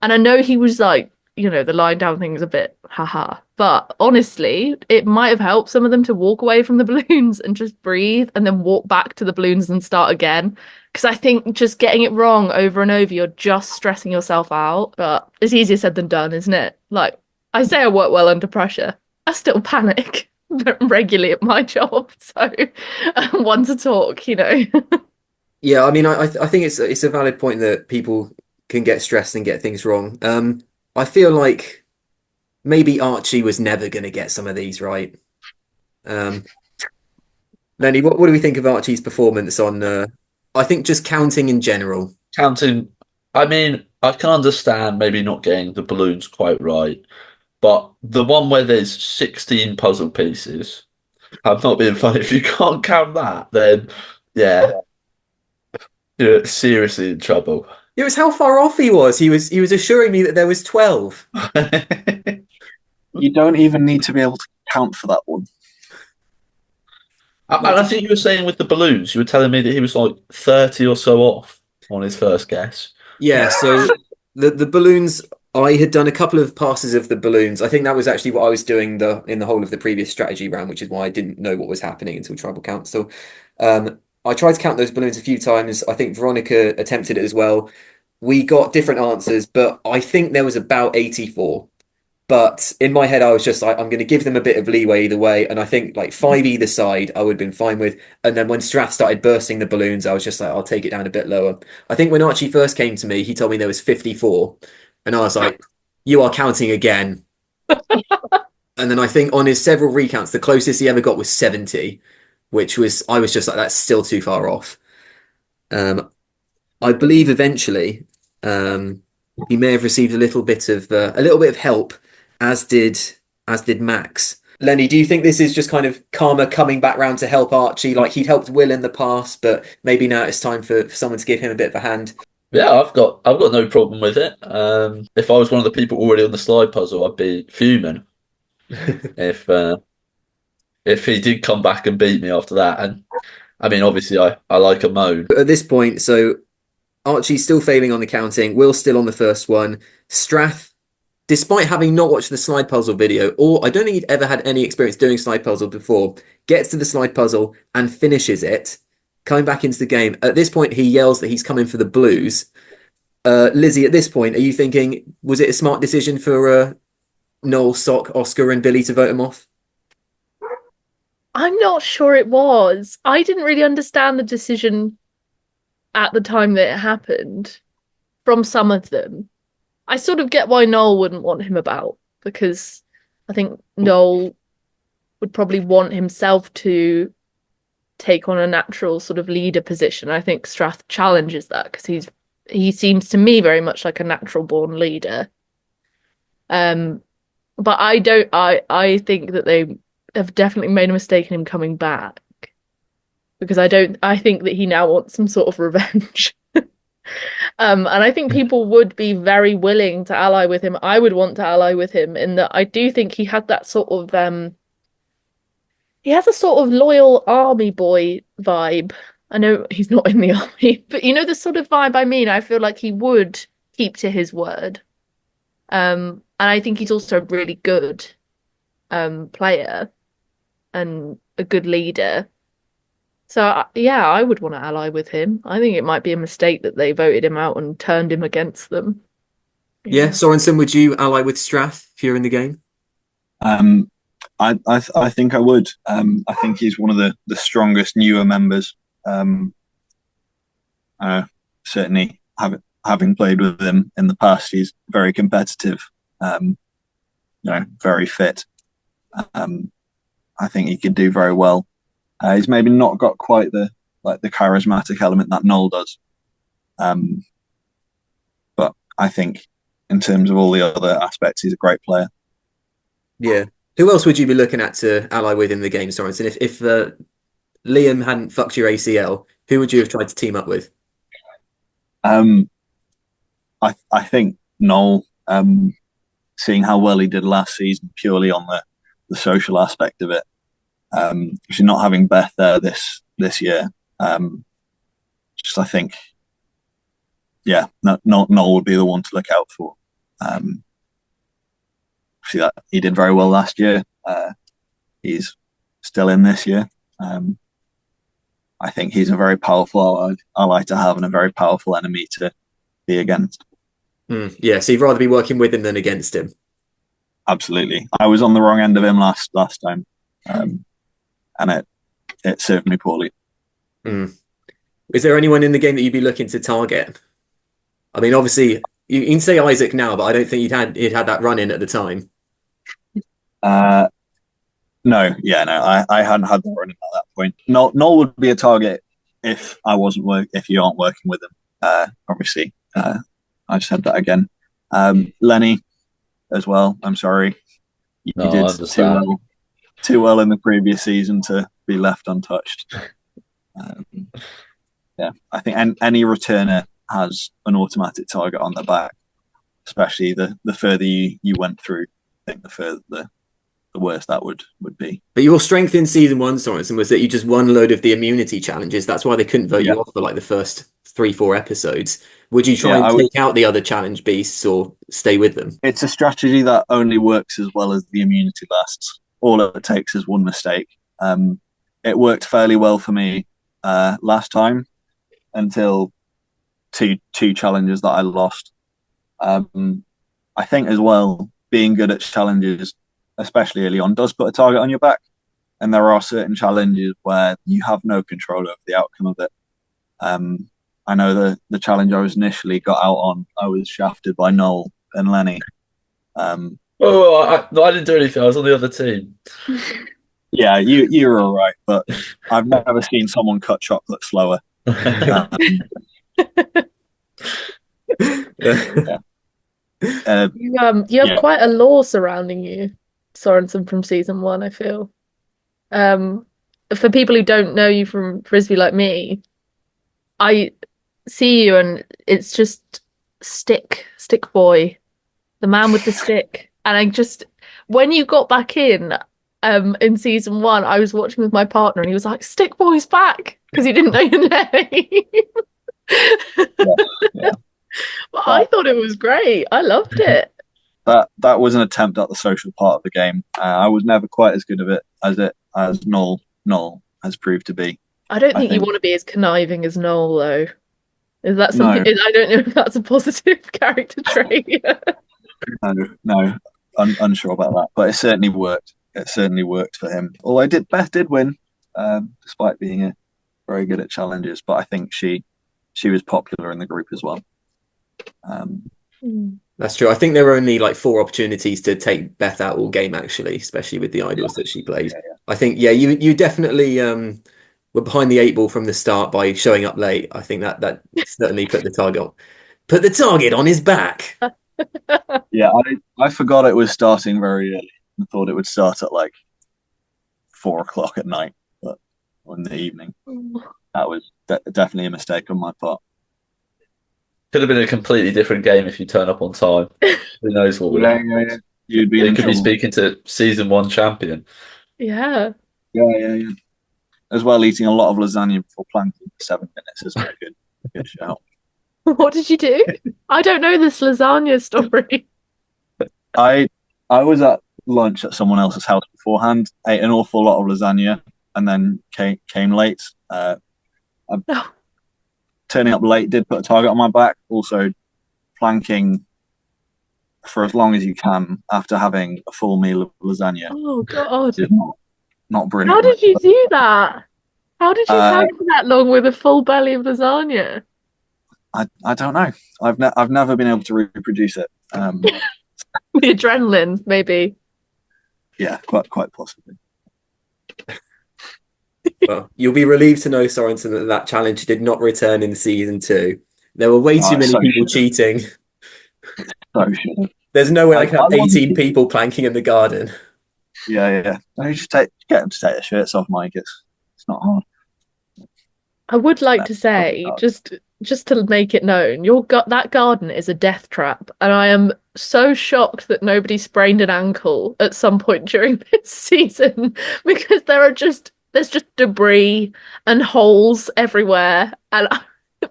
S3: And I know he was like, the lying down thing is a bit haha. But honestly, it might have helped some of them to walk away from the balloons and just breathe and then walk back to the balloons and start again. Because I think just getting it wrong over and over, you're just stressing yourself out. But it's easier said than done, isn't it? Like, I say I work well under pressure. I still panic regularly at my job. So one to talk,
S1: Yeah, I mean, I think it's a valid point that people can get stressed and get things wrong. I feel like maybe Archie was never going to get some of these right. Lenny, what do we think of Archie's performance on? I think just counting in general.
S2: Counting, I mean, I can understand maybe not getting the balloons quite right, but the one where there's 16 puzzle pieces, I'm not being funny. If you can't count that, then yeah, you're seriously in trouble.
S1: It was how far off he was. He was assuring me that there was 12.
S4: You don't even need to be able to count for that one.
S2: And I think you were saying with the balloons, you were telling me that he was like 30 or so off on his first guess.
S1: Yeah, so the balloons, I had done a couple of passes of the balloons. I think that was actually what I was doing in the whole of the previous strategy round, which is why I didn't know what was happening until Tribal Council. I tried to count those balloons a few times. I think Veronica attempted it as well. We got different answers, but I think there was about 84. But in my head, I was just like, I'm going to give them a bit of leeway either way. And I think like 5 either side, I would have been fine with. And then when Strath started bursting the balloons, I was just like, I'll take it down a bit lower. I think when Archie first came to me, he told me there was 54. And I was like, you are counting again. And then I think on his several recounts, the closest he ever got was 70, I was just like, that's still too far off. I believe eventually he may have received a little bit of help, as did Max. Lenny, do you think this is just kind of karma coming back round to help Archie? Like he'd helped Will in the past, but maybe now it's time for someone to give him a bit of a hand.
S2: Yeah, I've got no problem with it. If I was one of the people already on the slide puzzle, I'd be fuming if he did come back and beat me after that. And I mean, obviously, I like a moan.
S1: But at this point, so Archie's still failing on the counting. Will's still on the first one. Strath, despite having not watched the slide puzzle video, or I don't think he'd ever had any experience doing slide puzzle before, gets to the slide puzzle and finishes it, coming back into the game. At this point, he yells that he's coming for the blues. Lizzy, at this point, are you thinking, was it a smart decision for Noel, Sock, Oscar and Billy to vote him off?
S3: I'm not sure it was. I didn't really understand the decision at the time that it happened from some of them. I sort of get why Noel wouldn't want him about, because I think Noel would probably want himself to take on a natural sort of leader position. I think Strath challenges that because he seems to me very much like a natural born leader. But I think that they have definitely made a mistake in him coming back, because I think that he now wants some sort of revenge. And I think people would be very willing to ally with him. I would want to ally with him in that I do think he had that sort of he has a sort of loyal army boy vibe. I know he's not in the army, but the sort of vibe I mean. I feel like he would keep to his word. And I think he's also a really good player and a good leader. So, yeah, I would want to ally with him. I think it might be a mistake that they voted him out and turned him against them.
S1: Yeah, Sorensen, would you ally with Strath if you're in the game?
S4: I think I would. I think he's one of the strongest newer members Certainly, having played with him in the past, he's very competitive. Very fit. I think he could do very well. He's maybe not got quite the charismatic element that Noel does. But I think in terms of all the other aspects, he's a great player.
S1: Yeah. Who else would you be looking at to ally with in the game, Sorensen? If Liam hadn't fucked your ACL, who would you have tried to team up with?
S4: I think Noel, seeing how well he did last season, purely on the social aspect of it. Actually, not having Beth there this year, I think, Noel would be the one to look out for. See that he did very well last year. He's still in this year. I think he's a very powerful ally to have and a very powerful enemy to be against.
S1: Yeah, so you'd rather be working with him than against him.
S4: Absolutely. I was on the wrong end of him last time, and it served me poorly.
S1: Is there anyone in the game that you'd be looking to target? I mean, obviously, you can say Isaac now, but I don't think he'd had that run in at the time.
S4: No, I hadn't had that run in at that point. Noel would be a target if if you aren't working with him. Obviously, I've said that again. Lenny as well. I'm sorry, you did too well in the previous season to be left untouched. I think any returner has an automatic target on their back, especially the further you went through. I think the worse that would be.
S1: But your strength in season 1, Sorensen, was that you just won a load of the immunity challenges. That's why they couldn't vote you off for like the first 3-4 episodes. Would you try and take out the other challenge beasts or stay with them?
S4: It's a strategy that only works as well as the immunity lasts. All it takes is one mistake. It worked fairly well for me last time until two challenges that I lost. I think as well, being good at challenges, especially early on, does put a target on your back. And there are certain challenges where you have no control over the outcome of it. I know the challenge I was initially got out on, I was shafted by Noel and Lenny.
S2: I didn't do anything. I was on the other team.
S4: Yeah, you were all right, but I've never seen someone cut chocolate slower.
S3: You have quite a lore surrounding you, Sorensen, from season 1, I feel. For people who don't know you from Frisbee like me, I see you and it's just stick boy, the man with the stick. And when you got back in season 1, I was watching with my partner and he was like, Stick Boy's back, because he didn't know your name.
S4: Yeah.
S3: Well, I thought it was great. I loved it.
S4: That was an attempt at the social part of the game. I was never quite as good of it as Noel has proved to be.
S3: I don't think you want to be as conniving as Noel, though. Is that something? No. I don't know if that's a positive character trait.
S4: No, unsure about that. But it certainly worked. It certainly worked for him. Although Beth did win, despite being very good at challenges. But I think she was popular in the group as well.
S1: That's true. I think there were only like 4 opportunities to take Beth out all game, actually, especially with the idols that she played.
S4: Yeah.
S1: I think, you definitely were behind the 8 ball from the start by showing up late. I think that certainly put the target on his back.
S4: Yeah, I forgot it was starting very early. I thought it would start at like 4 o'clock at night, but in the evening. That was definitely a mistake on my part.
S2: Could have been a completely different game if you turn up on time. Who knows what would happen?
S4: Yeah. You'd be
S2: could be speaking to season 1 champion.
S3: Yeah.
S4: Yeah. As well, eating a lot of lasagna before planking for 7 minutes is a good shout.
S3: What did you do? I don't know this lasagna story.
S4: I was at lunch at someone else's house beforehand, ate an awful lot of lasagna, and then came late. Turning up late did put a target on my back. Also, planking for as long as you can after having a full meal of lasagna.
S3: Oh God!
S4: Is not brilliant.
S3: How did you do that? How did you hang for that long with a full belly of lasagna?
S4: I don't know. I've never been able to reproduce it.
S3: The adrenaline, maybe.
S4: Yeah, quite possibly.
S1: Well, you'll be relieved to know, Sorensen, that challenge did not return in season 2. There were way too many people cheating.
S4: So should.
S1: There's no way I can have
S4: I
S1: 18 people planking in the garden.
S4: Yeah. No, you just get them to take their shirts off, Mike. It's not hard.
S3: I would like to say, just to make it known, that garden is a death trap, and I am so shocked that nobody sprained an ankle at some point during this season because there's just debris and holes everywhere. And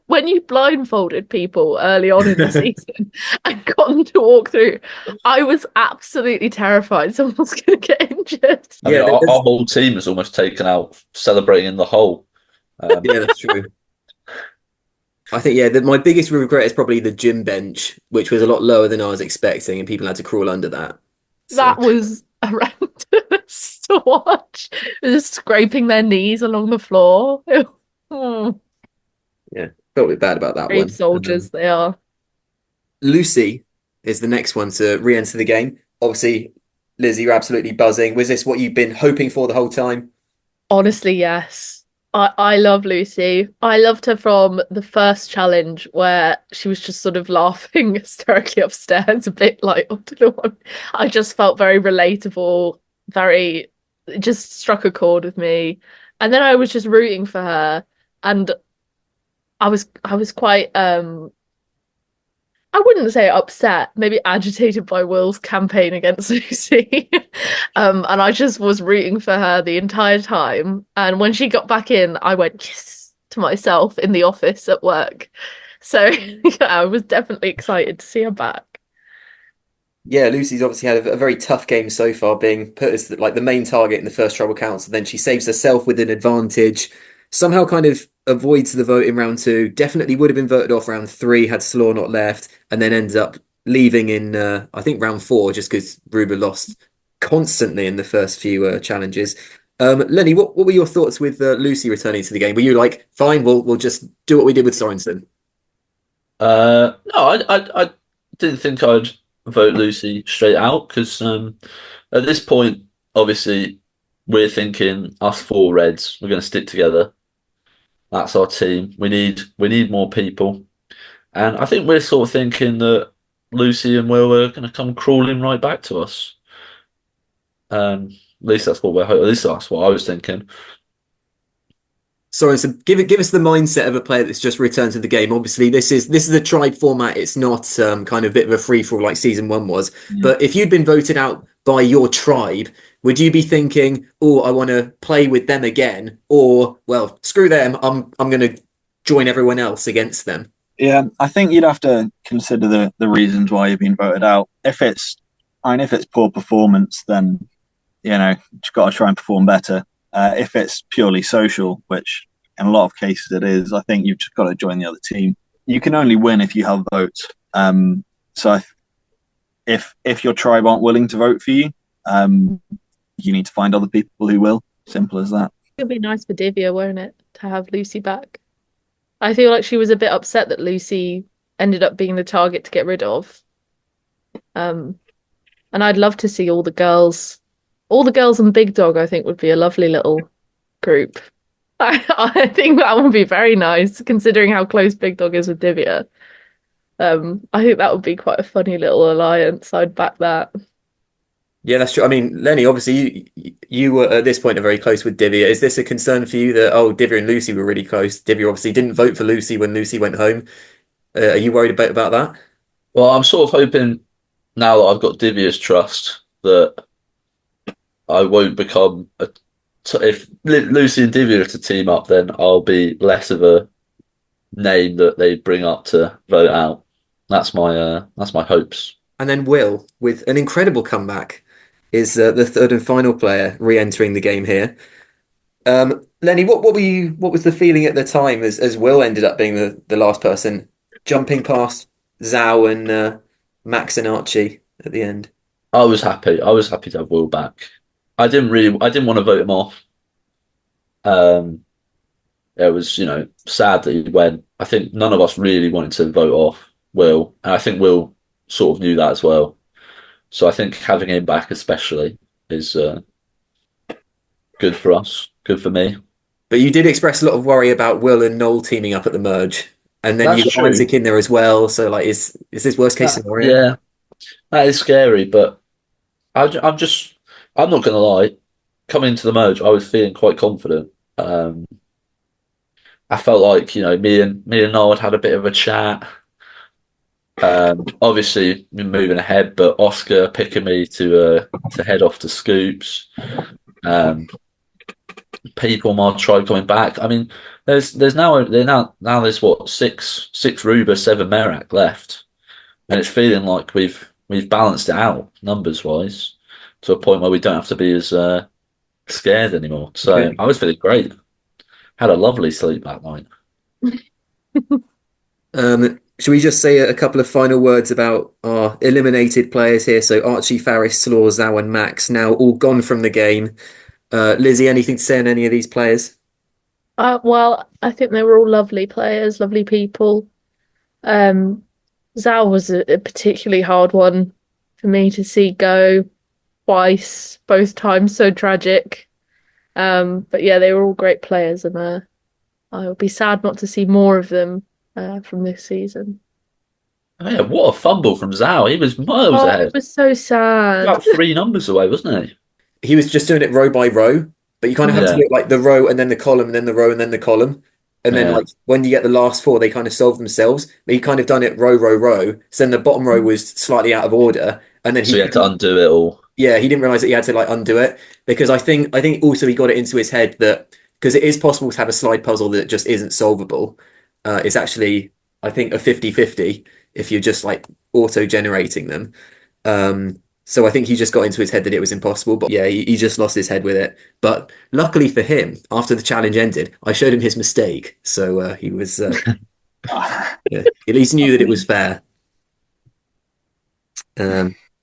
S3: when you blindfolded people early on in the season and got them to walk through, I was absolutely terrified someone was going to get injured.
S2: I mean, our whole team is almost taken out celebrating in the hole.
S1: Yeah, that's true. I think, my biggest regret is probably the gym bench, which was a lot lower than I was expecting, and people had to crawl under that.
S3: That was horrendous to watch. Just scraping their knees along the floor.
S1: Yeah, felt a bit bad about that
S3: Brave
S1: one.
S3: soldiers they are.
S1: Lucy is the next one to re-enter the game. Obviously, Lizzy, you're absolutely buzzing. Was this what you've been hoping for the whole time?
S3: Honestly, yes. I love Lucy. I loved her from the first challenge where she was just sort of laughing hysterically upstairs, a bit like, I just felt very relatable, it just struck a chord with me. And then I was just rooting for her. And I was quite I wouldn't say upset, maybe agitated by Will's campaign against Lucy. And I just was rooting for her the entire time. And when she got back in, I went, yes, to myself in the office at work. So yeah, I was definitely excited to see her back.
S1: Yeah, Lucy's obviously had a very tough game so far, being put as like the main target in the first Trouble Council. Then she saves herself with an advantage, somehow kind of avoids the vote in round 2. Definitely would have been voted off round 3 had Slaw not left, and then ends up leaving in I think round 4 just because Ruba lost constantly in the first few challenges. Lenny, what were your thoughts with Lucy returning to the game? Were you like, fine, we'll just do what we did with Sorensen?
S2: No, I didn't think I'd vote Lucy straight out because at this point, obviously, we're thinking us 4 Reds, we're going to stick together. That's our team. We need more people, and I think we're sort of thinking that Lucy and Will are going to come crawling right back to us. At least that's what we're hoping. At least that's what I was thinking.
S1: Sorry, so give us the mindset of a player that's just returned to the game. Obviously, this is a tribe format. It's not kind of a bit of a free for all like season 1 was. But if you'd been voted out by your tribe, would you be thinking, "Oh, I want to play with them again," or, "Well, screw them. I'm going to join everyone else against them"?
S4: Yeah, I think you'd have to consider the reasons why you've been voted out. If it's poor performance, then you've got to try and perform better. If it's purely social, which in a lot of cases it is, I think you've just got to join the other team. You can only win if you have votes. So if your tribe aren't willing to vote for you, you need to find other people who will. Simple as that.
S3: It'd be nice for Divya, won't it, to have Lucy back? I feel like she was a bit upset that Lucy ended up being the target to get rid of. And I'd love to see all the girls and Big Dog. I think would be a lovely little group. I think that would be very nice, considering how close Big Dog is with Divya. I think that would be quite a funny little alliance. I'd back that.
S1: Yeah, that's true. I mean, Lenny, obviously you were at this point very close with Divya. Is this a concern for you that Divya and Lucy were really close? Divya obviously didn't vote for Lucy when Lucy went home. Are you worried about that?
S2: Well, I'm sort of hoping now that I've got Divya's trust that I won't become if Lucy and Divya are to team up, then I'll be less of a name that they bring up to vote out. That's my hopes. And
S1: then Will, with an incredible comeback, is the third and final player re-entering the game here. Lenny, what was the feeling at the time as Will ended up being the last person, jumping past Zhao and Max and Archie at the end?
S2: I was happy. I was happy to have Will back. I didn't want to vote him off. it was, sad that he went. I think none of us really wanted to vote off Will, and I think Will sort of knew that as well. So I think having him back, especially, is good for us, good for me.
S1: But you did express a lot of worry about Will and Noel teaming up at the merge, and then
S2: That's
S1: you got
S2: true.
S1: Isaac in there as well. So like, is this worst case scenario?
S2: Yeah, that is scary, but I'm just, I'm not going to lie. Coming into the merge, I was feeling quite confident. I felt like, me and Noel had a bit of a chat. Obviously, we're moving ahead, but Oscar picking me to head off to Scoops. Um, people might try coming back. I mean, now there's what six Ruba, seven Merak left, and it's feeling like we've balanced it out numbers wise to a point where we don't have to be as scared anymore. So
S1: Okay.
S2: I was feeling great. Had a lovely sleep that night.
S1: Should we just say a couple of final words about our eliminated players here? So Archie, Faris, Slaw, Zhao, and Max now all gone from the game. Lizzie, anything to say on any of these players?
S3: Well, I think they were all lovely players, lovely people. Um, Zhao was a particularly hard one for me to see go twice, both times so tragic. But yeah, they were all great players, and I would be sad not to see more of them from this season.
S2: Oh, yeah, what a fumble from Zhao. He was miles
S3: Oh, it
S2: ahead.
S3: was so sad.
S2: About three numbers away, wasn't he?
S1: He was just doing it row by row, but you kind of have to
S2: Yeah,
S1: do it like the row and then the column and then the row and then the column. And then
S2: yeah.
S1: like when you get the last four, they kind of solve themselves. But he kind of done it row, row, row. So then the bottom row was slightly out of order. And then
S2: So you had to undo it all.
S1: yeah, he didn't realize that he had to like undo it because I think also he got it into his head that because it is possible to have a slide puzzle that just isn't solvable. It's actually I think a 50-50 if you're just like auto generating them. So I think he just got into his head that it was impossible. But yeah, he just lost his head with it. But luckily for him, after the challenge ended, I showed him his mistake. So he was yeah, at least knew that it was fair.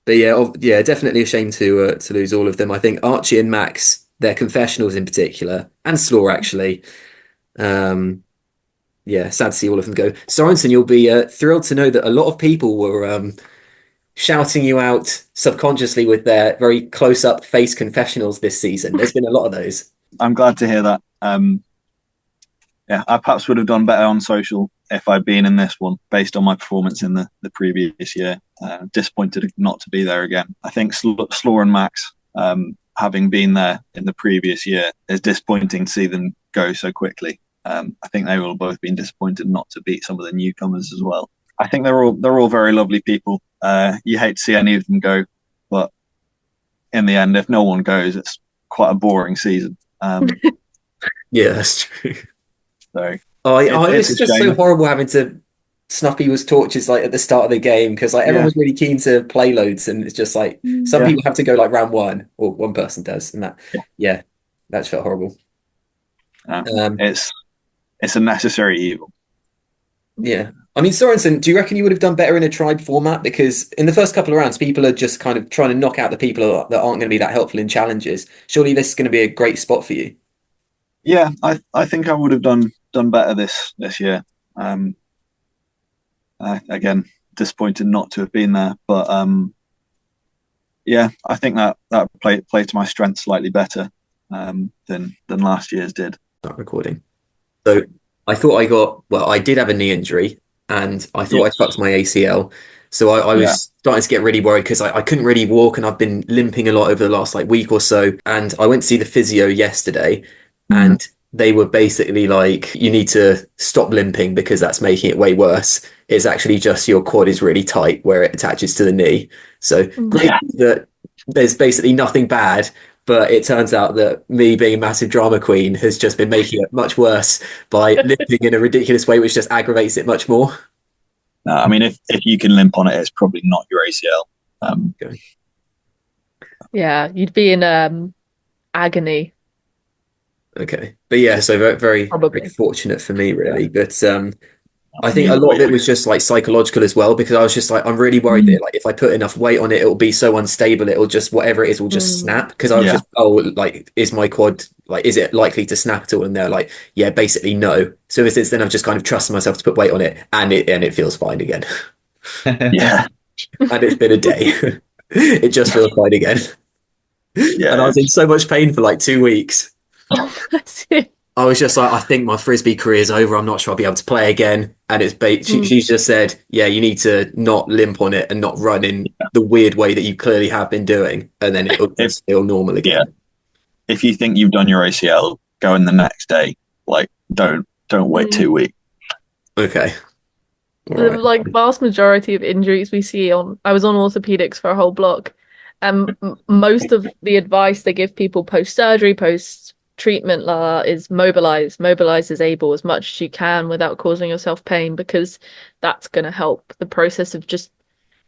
S1: But yeah, yeah, definitely a shame to lose all of them. I think Archie and Max, their confessionals in particular, and Slaw actually. Um, yeah, sad to see all of them go. Sorensen, you'll be thrilled to know that a lot of people were shouting you out subconsciously with their very close-up face confessionals this season. There's been a lot of those.
S4: I'm glad to hear that. Yeah, I perhaps would have done better on social if I'd been in this one based on my performance in the previous year. Disappointed not to be there again. I think Slaw and Max, having been there in the previous year, it's disappointing to see them go so quickly. I think they will have both been disappointed not to beat some of the newcomers as well. I think they're all very lovely people. You hate to see any of them go, but in the end, if no one goes, it's quite a boring season.
S1: Yeah, that's true.
S4: So
S1: I
S4: it's
S1: was
S4: a
S1: just so
S4: shame.
S1: horrible having to snuff people's torches like at the start of the game because like everyone
S4: Yeah,
S1: was really keen to play loads and it's just like some
S4: yeah,
S1: people have to go like round one or one person does and that
S4: yeah.
S1: yeah that felt horrible.
S4: Uh,
S1: Um,
S4: it's a necessary evil.
S1: yeah, I mean Sorensen, do you reckon you would have done better in a tribe format because in the first couple of rounds people are just kind of trying to knock out the people that aren't going to be that helpful in challenges. Surely this is going to be a great spot for you.
S4: Yeah, I think I would have done better this year. Um, Again, disappointed not to have been there, but yeah, I think that played to my strength slightly better than last year's did.
S1: Start recording. So I did have a knee injury and I thought I fucked
S2: Yes.
S1: my ACL. So I
S4: Yeah.
S1: was starting to get really worried because I couldn't really walk and I've been limping a lot over the last like week or so. And I went to see the physio yesterday and they were basically like, you need to stop limping because that's making it way worse. It's actually just your quad is really tight where it attaches to the knee. So great that there's basically nothing bad. But it turns out that me being a massive drama queen has just been making it much worse by limping in a ridiculous way, which just aggravates it much more.
S4: I mean, if you can limp on it, it's probably not your ACL.
S1: Okay.
S3: Yeah, you'd be in agony,
S1: Okay. But yeah, so very, very, very
S3: probably.
S1: fortunate for me, really. But I think a lot of it was just like psychological as well, because I was just like, I'm really worried that like if I put enough weight on it, it'll be so unstable, it'll just whatever it is will just snap. Because I was just, like, is my quad like, is it likely to snap at all? And they're like, yeah, basically no. So since then, I've just kind of trusted myself to put weight on it, and it feels fine again.
S4: Yeah.
S1: And it's been a day. It just feels fine again.
S4: Yeah.
S1: And I was in so much pain for like 2 weeks.
S3: That's it.
S1: I was just like, I think my frisbee career is over. I'm not sure I'll be able to play again. And she's just said, yeah, you need to not limp on it and not run in the weird way that you clearly have been doing, and then it'll feel normal again.
S4: Yeah. If you think you've done your ACL, go in the next day. Like, don't wait 2 weeks.
S1: Okay.
S3: The like vast majority of injuries we see I was on orthopedics for a whole block, and most of the advice they give people post-surgery, post-treatment is mobilize as able as much as you can without causing yourself pain, because that's going to help the process of just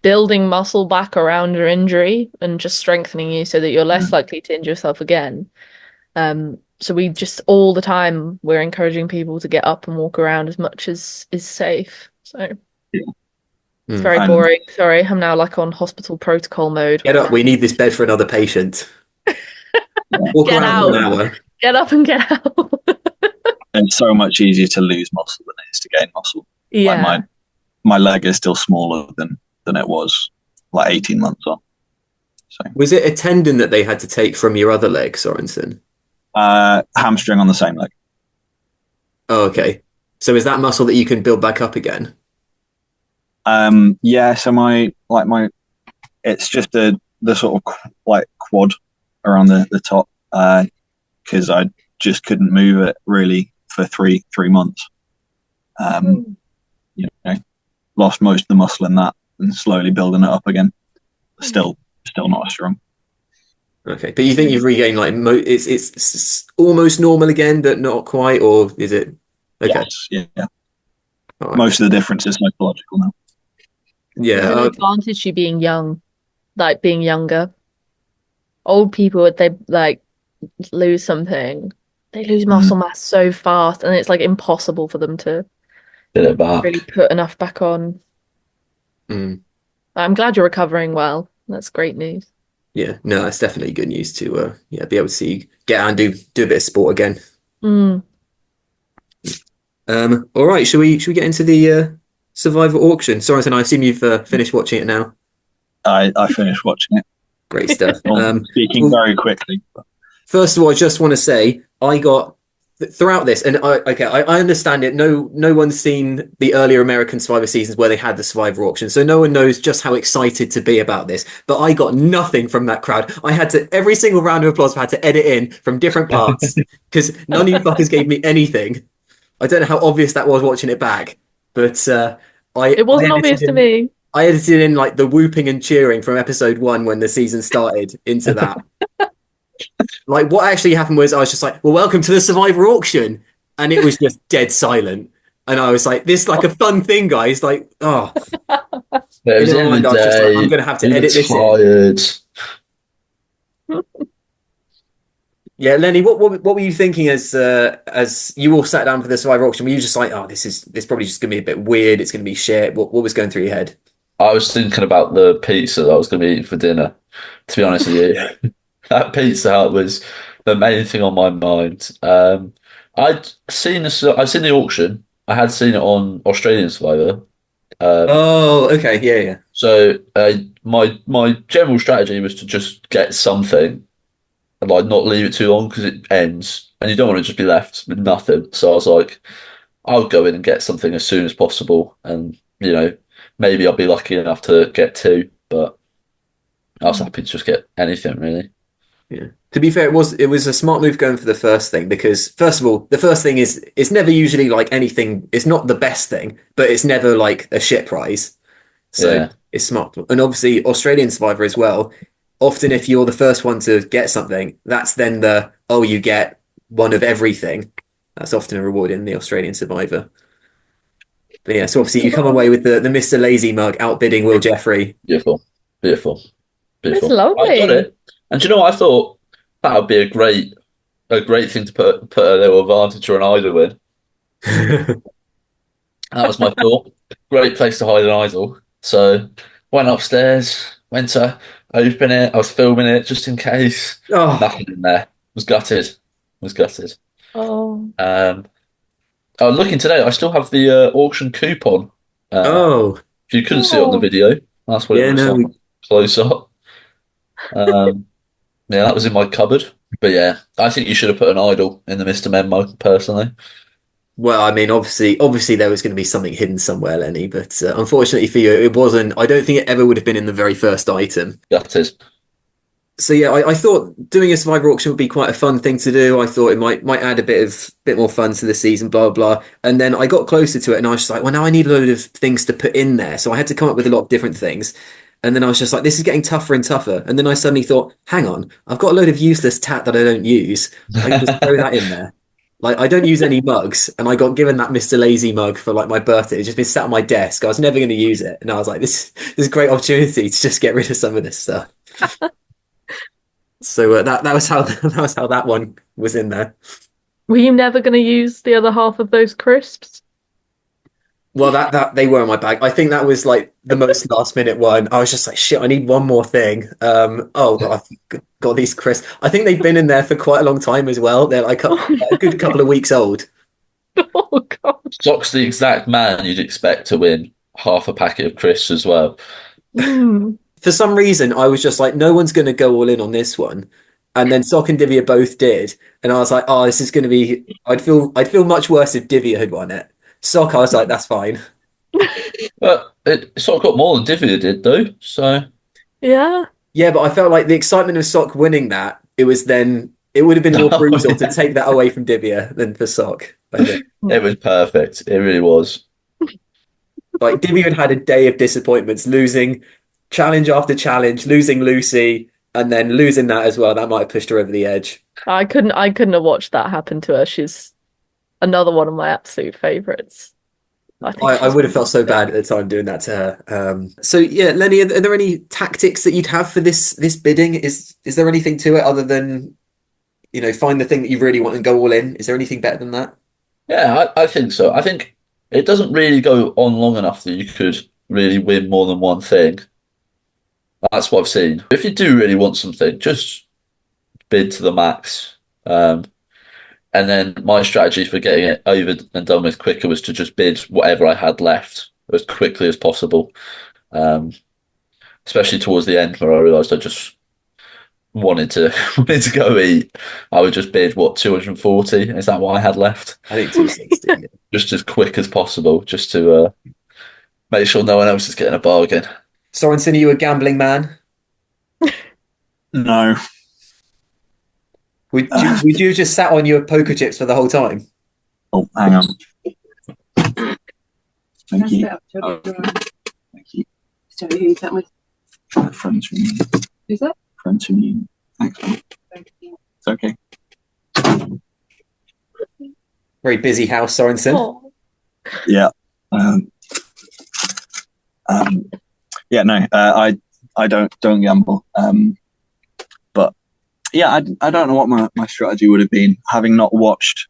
S3: building muscle back around your injury and just strengthening you so that you're less likely to injure yourself again. So we just all the time we're encouraging people to get up and walk around as much as is safe. So it's very boring. Sorry, I'm now like on hospital protocol mode.
S1: Get up. We need this bed for another patient. Walk
S3: Get
S1: around
S3: out.
S1: for an hour.
S3: Get up and get out.
S4: It's so much easier to lose muscle than it is to gain muscle.
S3: Yeah.
S4: Like my leg is still smaller than it was like 18 months on. So
S1: Was it a tendon that they had to take from your other leg, Sorensen?
S4: hamstring on the same leg.
S1: Oh, okay. So is that muscle that you can build back up again?
S4: Yeah, so it's just the sort of like quad around the top, because I just couldn't move it really for three months. You know, lost most of the muscle in that and slowly building it up again. Still not as strong.
S1: Okay, but you think you've regained like it's almost normal again, but not quite, or is it? Okay.
S4: Yes, yeah.
S1: Right.
S4: Most of the difference is psychological now.
S1: Yeah.
S3: There's an advantage to being young, like being younger. Old people, if they like lose something, they lose muscle mass so fast, and it's like impossible for them to
S2: Get it back.
S3: really put enough back on. I'm glad you're recovering well. That's great news.
S1: Yeah, no, it's definitely good news to be able to see you get out and do a bit of sport again. All right, should we get into the Survivor auction? Sorensen, I assume you've finished watching it now.
S4: I finished watching it.
S1: Great stuff.
S4: Speaking very quickly.
S1: First of all, I just want to say I got throughout this, and I understand it. No one's seen the earlier American Survivor seasons where they had the Survivor auction, so no one knows just how excited to be about this. But I got nothing from that crowd. I had to every single round of applause I had to edit in from different parts because none of you fuckers gave me anything. I don't know how obvious that was watching it back, but
S3: it wasn't obvious to me.
S1: I edited in like the whooping and cheering from episode 1 when the season started into that. Like what actually happened was I was just like, well, welcome to the Survivor auction. And it was just dead silent. And I was like, this is like a fun thing, guys. Like, oh.
S2: It was in the day.
S1: I'm going to have to edit this in. Yeah, Lenny, what were you thinking as you all sat down for the Survivor auction? Were you just like, oh, this probably just going to be a bit weird. It's going to be shit. What was going through your head?
S2: I was thinking about the pizza that I was going to be eating for dinner, to be honest with you. That Pizza Hut was the main thing on my mind. I'd seen the auction. I had seen it on Australian Survivor.
S1: Oh, okay, yeah.
S2: So my general strategy was to just get something and like not leave it too long because it ends, and you don't want to just be left with nothing. So I was like, I'll go in and get something as soon as possible, and maybe I'll be lucky enough to get 2, but I was happy to just get anything really.
S1: Yeah. To be fair, it was a smart move going for the first thing because first of all, the first thing is it's never usually like anything. It's not the best thing, but it's never like a shit prize. So it's smart. And obviously Australian Survivor as well. Often if you're the first one to get something, that's then you get one of everything. That's often a reward in the Australian Survivor. But yeah, so obviously you come away with the Mr. Lazy mug outbidding Will Jeffrey.
S2: Beautiful.
S3: It's lovely.
S2: I got it. And do you know what I thought? That would be a great thing to put a little advantage or an idol in. That was my thought. Great place to hide an idol. So went upstairs, went to open it. I was filming it just in case.
S1: Oh,
S2: Nothing in there. Was gutted. Was gutted.
S3: Oh,
S2: Um, I was looking today. I still have the auction coupon.
S1: oh,
S2: If you couldn't see it on the
S3: oh.
S2: video, that's what it
S1: yeah,
S2: looks
S1: no,
S2: like close up. Yeah, that was in my cupboard. But yeah, I think you should have put an idol in the Mr. Men mug, personally.
S1: well, I mean, obviously there was going to be something hidden somewhere, Lenny, but unfortunately for you, it wasn't. I don't think it ever would have been in the very first item.
S2: Gutted.
S1: So yeah, I thought doing a Survivor auction would be quite a fun thing to do. I thought it might add a bit more fun to the season, blah blah blah. And then I got closer to it, and I was just like, well, now I need a load of things to put in there. So I had to come up with a lot of different things. And then I was just like, this is getting tougher and tougher. And then I suddenly thought, hang on, I've got a load of useless tat that I don't use. I can just throw that in there. Like I don't use any mugs, and I got given that Mr. Lazy mug for like my birthday. It's just been sat on my desk. I was never going to use it, and I was like, this is a great opportunity to just get rid of some of this stuff. So that was how that was how that one was in there.
S3: Were you never going to use the other half of those crisps?
S1: Well, that they were in my bag. I think that was like the most last minute one. I was just like, shit, I need one more thing. I've got these crisps. I think they've been in there for quite a long time as well. They're like a good couple of weeks old.
S3: Oh God.
S2: Sock's the exact man you'd expect to win half a packet of crisps as well.
S3: Mm.
S1: For some reason, I was just like, no one's going to go all in on this one. And then Sock and Divya both did, and I was like, oh, this is going to be. I'd feel much worse if Divya had won it. Sock, I was like, that's fine.
S2: But it sort of got more than Divya did, though. So
S3: Yeah.
S1: Yeah, but I felt like the excitement of Sock winning that, it would have been more
S2: Oh,
S1: brutal
S2: yeah.
S1: to take that away from Divya than for Sock. I think.
S2: It was perfect. It really was.
S1: Like Divya had had a day of disappointments, losing challenge after challenge, losing Lucy, and then losing that as well. That might have pushed her over the edge.
S3: I couldn't have watched that happen to her. She's another one of my absolute favorites.
S1: I would have felt so bad at the time doing that to her. So yeah, Lenny, are there any tactics that you'd have for this bidding? Is there anything to it other than find the thing that you really want and go all in? Is there anything better than that?
S2: Yeah, I think so. I think it doesn't really go on long enough that you could really win more than one thing. That's what I've seen. If you do really want something, just bid to the max. And then my strategy for getting it over and done with quicker was to just bid whatever I had left as quickly as possible. Especially towards the end where I realised I just wanted to wanted to go eat. I would just bid 240? Is that what I had left?
S1: I think 260. Yeah.
S2: Just as quick as possible, just to make sure no one else is getting a bargain.
S1: Sorensen, are you a gambling man?
S4: No.
S1: Would you just sat on your poker chips for the whole time?
S4: Oh, hang on. Thank you.
S6: Oh.
S4: Thank you.
S6: So who's that with?
S4: Friends from you.
S6: Who's that?
S4: Friends from you. Excellent.
S6: Thank you.
S4: It's okay.
S1: Very busy house, Sorensen.
S3: Oh.
S4: Yeah. Yeah. No. I don't gamble. But yeah, I don't know what my strategy would have been, having not watched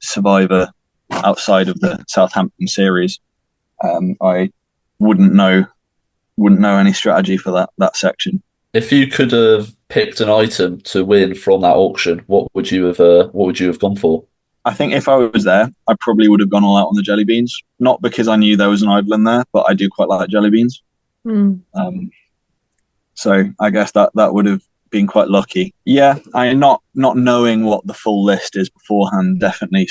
S4: Survivor outside of the Southampton series. I wouldn't know any strategy for that section.
S2: If you could have picked an item to win from that auction, what would you have gone for?
S4: I think if I was there, I probably would have gone all out on the jelly beans. Not because I knew there was an idol in there, but I do quite like jelly beans.
S3: Mm.
S4: So I guess that would have been quite lucky. Yeah, not knowing what the full list is beforehand definitely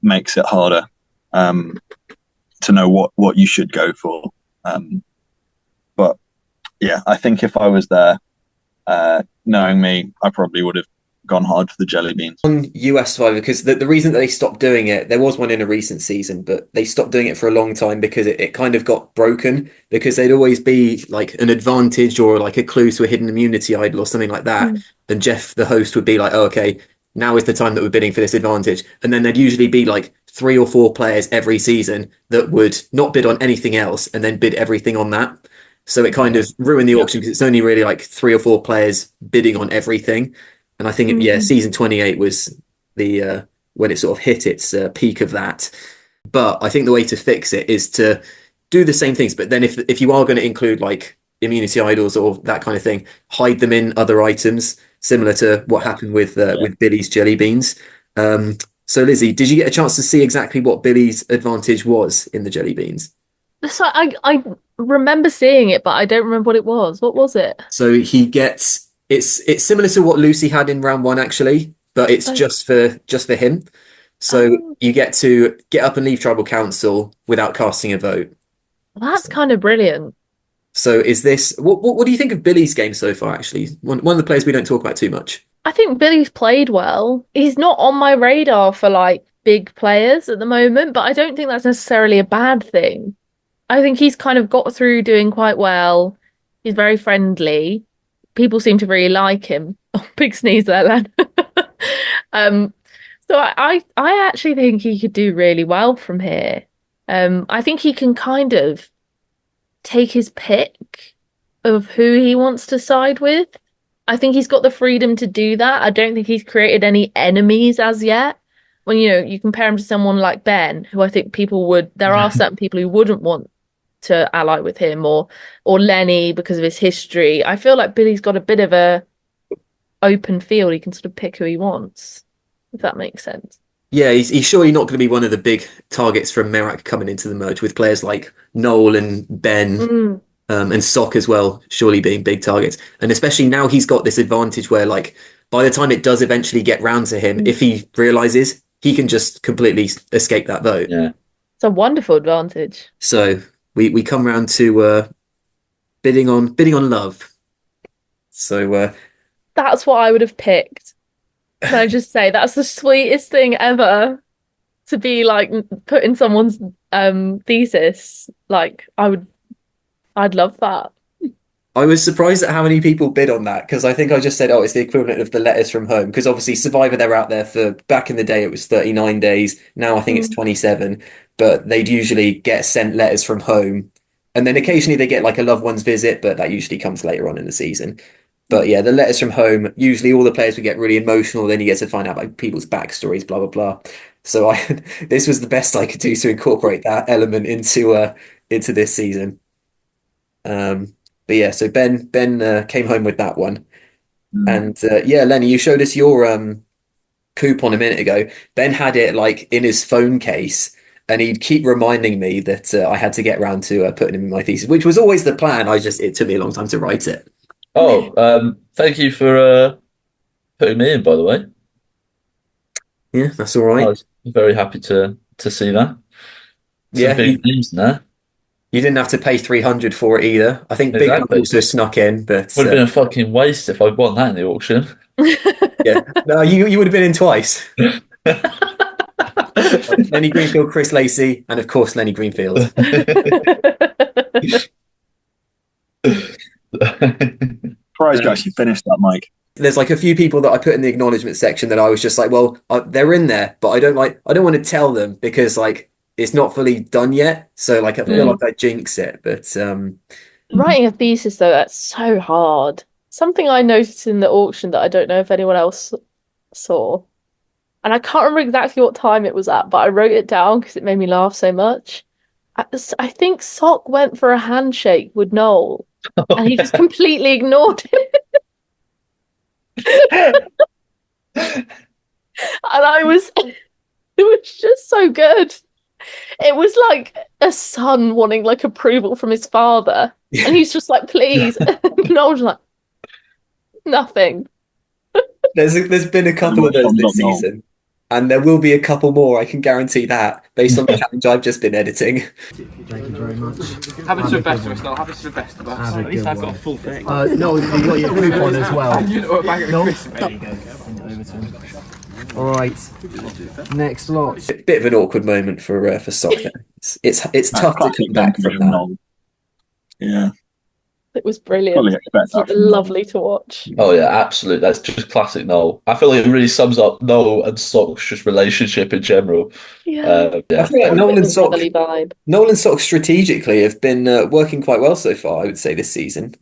S4: makes it harder to know what you should go for. But yeah, I think if I was there, knowing me, I probably would have gone hard for the jelly beans.
S1: On US Survivor, because the reason that they stopped doing it, there was one in a recent season, but they stopped doing it for a long time because it kind of got broken, because they'd always be like an advantage or like a clue to a hidden immunity idol or something like that. And Jeff, the host, would be like, oh, okay, now is the time that we're bidding for this advantage. And then there'd usually be like 3 or 4 players every season that would not bid on anything else and then bid everything on that. So it kind of ruined the auction because it's only really like 3 or 4 players bidding on everything. And I think, Season 28 was the when it sort of hit its peak of that. But I think the way to fix it is to do the same things. But then if you are going to include like immunity idols or that kind of thing, hide them in other items, similar to what happened with Billy's jelly beans. So Lizzy, did you get a chance to see exactly what Billy's advantage was in the jelly beans?
S3: So I remember seeing it, but I don't remember what it was. What was it?
S1: So he gets it's similar to what Lucy had in round one actually, but it's
S3: Oh,
S1: just for him. So
S3: oh,
S1: you get to get up and leave tribal council without casting a vote.
S3: that's kind of brilliant.
S1: So is this what do you think of Billy's game so far? Actually, one of the players we don't talk about too much.
S3: I think Billy's played well. He's not on my radar for like big players at the moment, but I don't think that's necessarily a bad thing. I think he's kind of got through doing quite well. He's very friendly. People seem to really like him. Oh, big sneeze there, Len. Um, so I actually think he could do really well from here. I think he can kind of take his pick of who he wants to side with. I think he's got the freedom to do that. I don't think he's created any enemies as yet. When you compare him to someone like Ben, who I think people would, there are certain people who wouldn't want to ally with him, or Lenny because of his history. I feel like Billy's got a bit of a open field. He can sort of pick who he wants, if that makes sense.
S1: Yeah, he's surely not going to be one of the big targets from Merak coming into the merge with players like Noel and Ben
S3: Mm.
S1: and Sock as well, surely being big targets. And especially now he's got this advantage where like by the time it does eventually get round to him, if he realizes he can just completely escape that vote.
S2: Yeah.
S3: It's a wonderful advantage.
S1: So we come round to bidding on love. So
S3: That's what I would have picked. Can I just say that's the sweetest thing ever to be like put in someone's thesis. Like I'd love that.
S1: I was surprised at how many people bid on that because I think I just said, oh, it's the equivalent of the letters from home. Because obviously, Survivor, they're out there for back in the day, it was 39 days. Now I think it's
S3: Mm.
S1: 27, but they'd usually get sent letters from home. And then occasionally they get like a loved one's visit, but that usually comes later on in the season. But yeah, the letters from home, usually all the players would get really emotional. Then you get to find out like people's backstories, blah, blah, blah. So this was the best I could do to incorporate that element into this season. But yeah, so Ben came home with that one, and yeah, Lenny, you showed us your coupon a minute ago. Ben had it like in his phone case, and he'd keep reminding me that I had to get round to putting him in my thesis, which was always the plan. It took me a long time to write it.
S2: Oh, thank you for putting me in, by the way.
S1: Yeah, that's all
S2: I
S1: right.
S2: was very happy to see that. Some
S1: Yeah,
S2: big names in there.
S1: you didn't have to pay 300 for it either. I think Big Up
S2: Exactly.
S1: also snuck in, but
S2: Would have been a fucking waste if I'd won that in the auction.
S1: yeah, no, you would have been in twice. Lenny Greenfield, Chris Lacey, and of course Lenny Greenfield.
S4: Surprised you actually finished that, Mike.
S1: There's like a few people that I put in the acknowledgement section that I was just like, well, they're in there, but I don't want to tell them because like it's not fully done yet. So like I feel like I jinx it. But
S3: Writing a thesis though, that's so hard. Something I noticed in the auction that I don't know if anyone else saw. And I can't remember exactly what time it was at, but I wrote it down because it made me laugh so much. I think Sock went for a handshake with Noel and he just completely ignored it. And it was just so good. It was like a son wanting like approval from his father. And he's just like, please. And Noel's like, nothing.
S1: there's been a couple of those this season, and there will be a couple more. I can guarantee that based on the challenge I've just been editing.
S6: Thank you very much.
S5: Happens to the best of us, Noel. Happens to the best of us. At least I've got a full thing.
S6: No, you got your coupon as well.
S5: You know what bag of
S6: No,
S5: crisps,
S6: there you
S5: mate.
S6: go. Bring it over to him. All right. Next lot.
S1: Bit of an awkward moment for Sock. It's tough to come back from that.
S4: Yeah,
S3: It was brilliant.
S4: fully expect that. from
S3: Lovely to watch.
S2: Oh yeah, absolutely. That's just classic Noel. I feel like it really sums up Noel and Sock's just relationship in general.
S3: Yeah.
S1: I feel like Noel and Sock,
S3: Brotherly vibe.
S1: Noel and Sock strategically have been working quite well so far. I would say this season.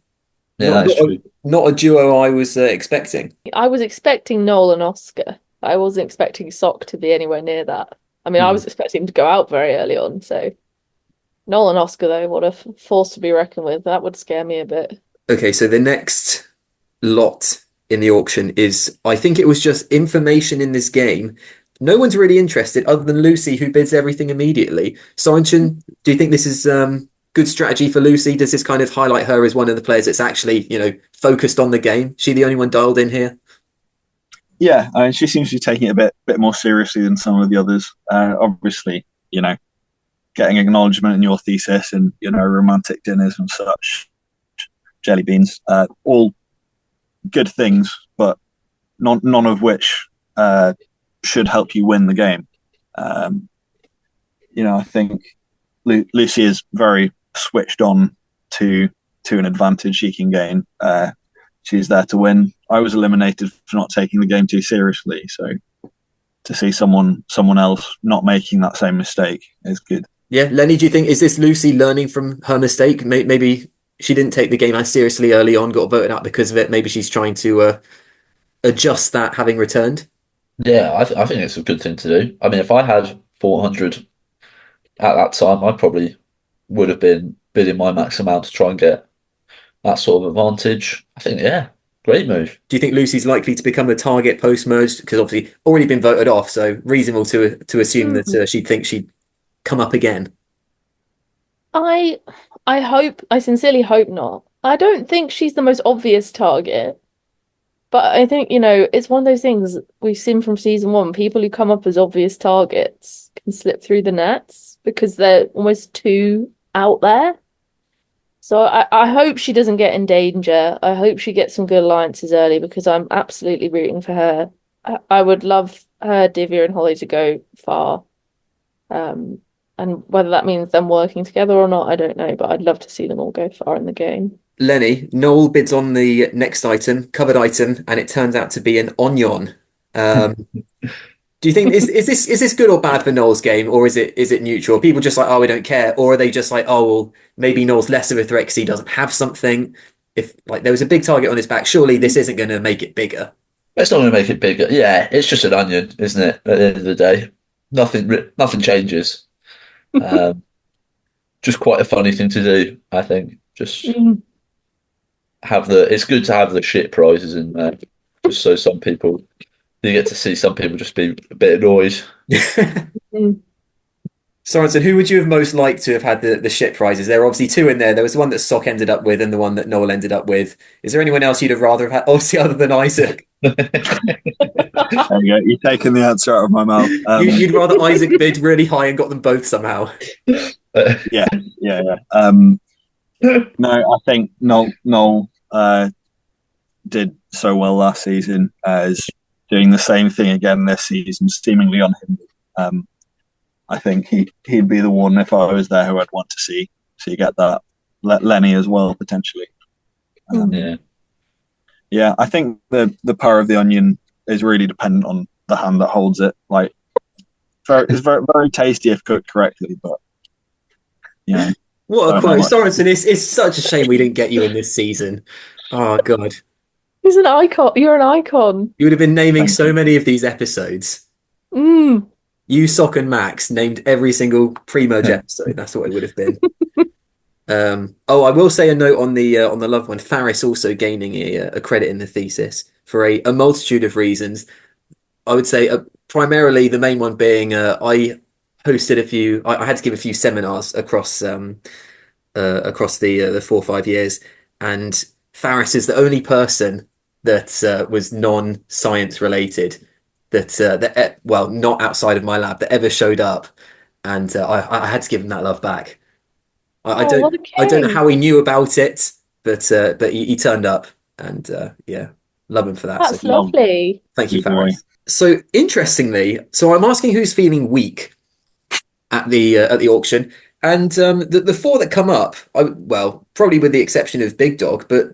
S2: Yeah,
S1: Not,
S2: that's
S1: not,
S2: true.
S1: not a duo I was expecting.
S3: I was expecting Noel and Oscar. I wasn't expecting Sock to be anywhere near that. I mean, I was expecting him to go out very early on. So Noel and Oscar, though, what a force to be reckoned with. That would scare me a bit.
S1: Okay, so the next lot in the auction is, I think it was just information in this game. No one's really interested other than Lucy, who bids everything immediately. Sorensen, do you think this is good strategy for Lucy? Does this kind of highlight her as one of the players that's actually, focused on the game? She the only one dialed in here?
S4: Yeah, I mean, she seems to be taking it a bit more seriously than some of the others. Obviously, getting acknowledgement in your thesis and romantic dinners and such, jelly beans, all good things, but none of which should help you win the game. I think Lucy is very switched on to an advantage she can gain. She's there to win. I was eliminated for not taking the game too seriously, so to see someone else not making that same mistake is good.
S1: Yeah, Lenny, do you think, is this Lucy learning from her mistake? Maybe she didn't take the game as seriously early on, got voted out because of it. Maybe she's trying to adjust that having returned.
S2: Yeah, I think it's a good thing to do. I mean, if I had 400 at that time, I probably would have been bidding my max amount to try and get that sort of advantage. I think, yeah, great move.
S1: Do you think Lucy's likely to become a target post-merge? Because obviously already been voted off, so reasonable to assume that she thinks she'd come up again.
S3: I sincerely hope not. I don't think she's the most obvious target. But I think, it's one of those things we've seen from season 1. People who come up as obvious targets can slip through the nets because they're almost too out there. So I hope she doesn't get in danger. I hope she gets some good alliances early because I'm absolutely rooting for her. I would love her, Divya and Holly to go far. And whether that means them working together or not, I don't know. But I'd love to see them all go far in the game.
S1: Lenny, Noel bids on the next item, covered item, and it turns out to be an onion. Do you think is this good or bad for Noel's game, or is it neutral? People just like, oh, we don't care, or are they just like, oh, well, maybe Noel's less of a threat because he doesn't have something? If like there was a big target on his back, surely this isn't going to make it bigger.
S2: It's not going to make it bigger. Yeah, it's just an onion, isn't it? At the end of the day, nothing changes. Just quite a funny thing to do, I think. Just it's good to have the shit prizes in there, just so you get to see some people just be a bit annoyed.
S1: Sorensen, who would you have most liked to have had the shit prizes? There are obviously 2 in there. There was the one that Sock ended up with and the one that Noel ended up with. Is there anyone else you'd have rather have had, obviously, other than Isaac?
S4: There you go. You're taking the answer out of my mouth.
S1: You'd rather Isaac bid really high and got them both somehow.
S4: Yeah. No, I think Noel did so well last season as doing the same thing again this season, seemingly unhindered. I think he'd be the one if I was there who I'd want to see get that. Lenny as well potentially. Yeah, I think the power of the onion is really dependent on the hand that holds it. Like, it's very very tasty if cooked correctly, but
S1: what a quote, Sorensen! It's such a shame we didn't get you in this season. Oh God,
S3: he's an icon. You're an icon.
S1: You would have been naming so many of these episodes. You, Sock, and Max named every single pre-merge episode. That's what it would have been. I will say a note on the love one. Faris also gaining a credit in the thesis for a multitude of reasons. I would say primarily the main one being I hosted a few. I had to give a few seminars across the 4 or 5 years, and Faris is the only person that was non-science related that not outside of my lab that ever showed up, and I had to give him that love back. I don't know how he knew about it, but he turned up, and love him for that.
S3: That's lovely.
S1: Thank you, Faris. So interestingly, I'm asking who's feeling weak at the auction, and the 4 that come up, probably with the exception of Big Dog, but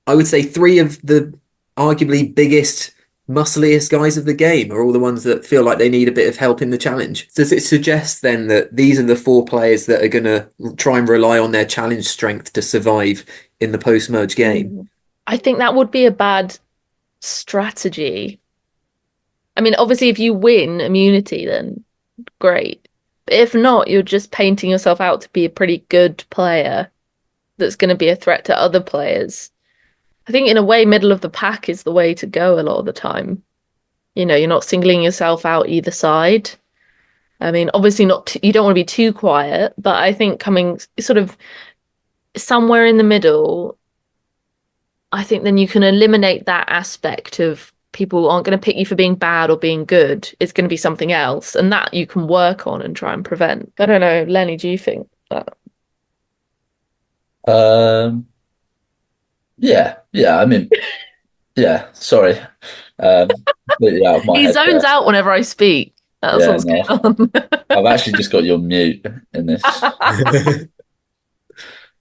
S1: I would say 3 of the arguably biggest, muscliest guys of the game are all the ones that feel like they need a bit of help in the challenge. Does it suggest then that these are the 4 players that are going to try and rely on their challenge strength to survive in the post-merge game?
S3: I think that would be a bad strategy. I mean, obviously, if you win immunity, then great. But if not, you're just painting yourself out to be a pretty good player that's going to be a threat to other players. I think in a way, middle of the pack is the way to go a lot of the time. You know, you're not singling yourself out either side. I mean, obviously not, you don't want to be too quiet, but I think coming sort of somewhere in the middle, I think then you can eliminate that aspect of people aren't going to pick you for being bad or being good. It's going to be something else, and that you can work on and try and prevent. I don't know, Lenny, do you think that?
S2: Yeah. I mean, yeah. Sorry, completely out of my
S3: He
S2: head
S3: zones
S2: there.
S3: out whenever I speak. That's
S2: Yeah,
S3: what's
S2: no.
S3: going on.
S2: I've actually just got you on mute in this.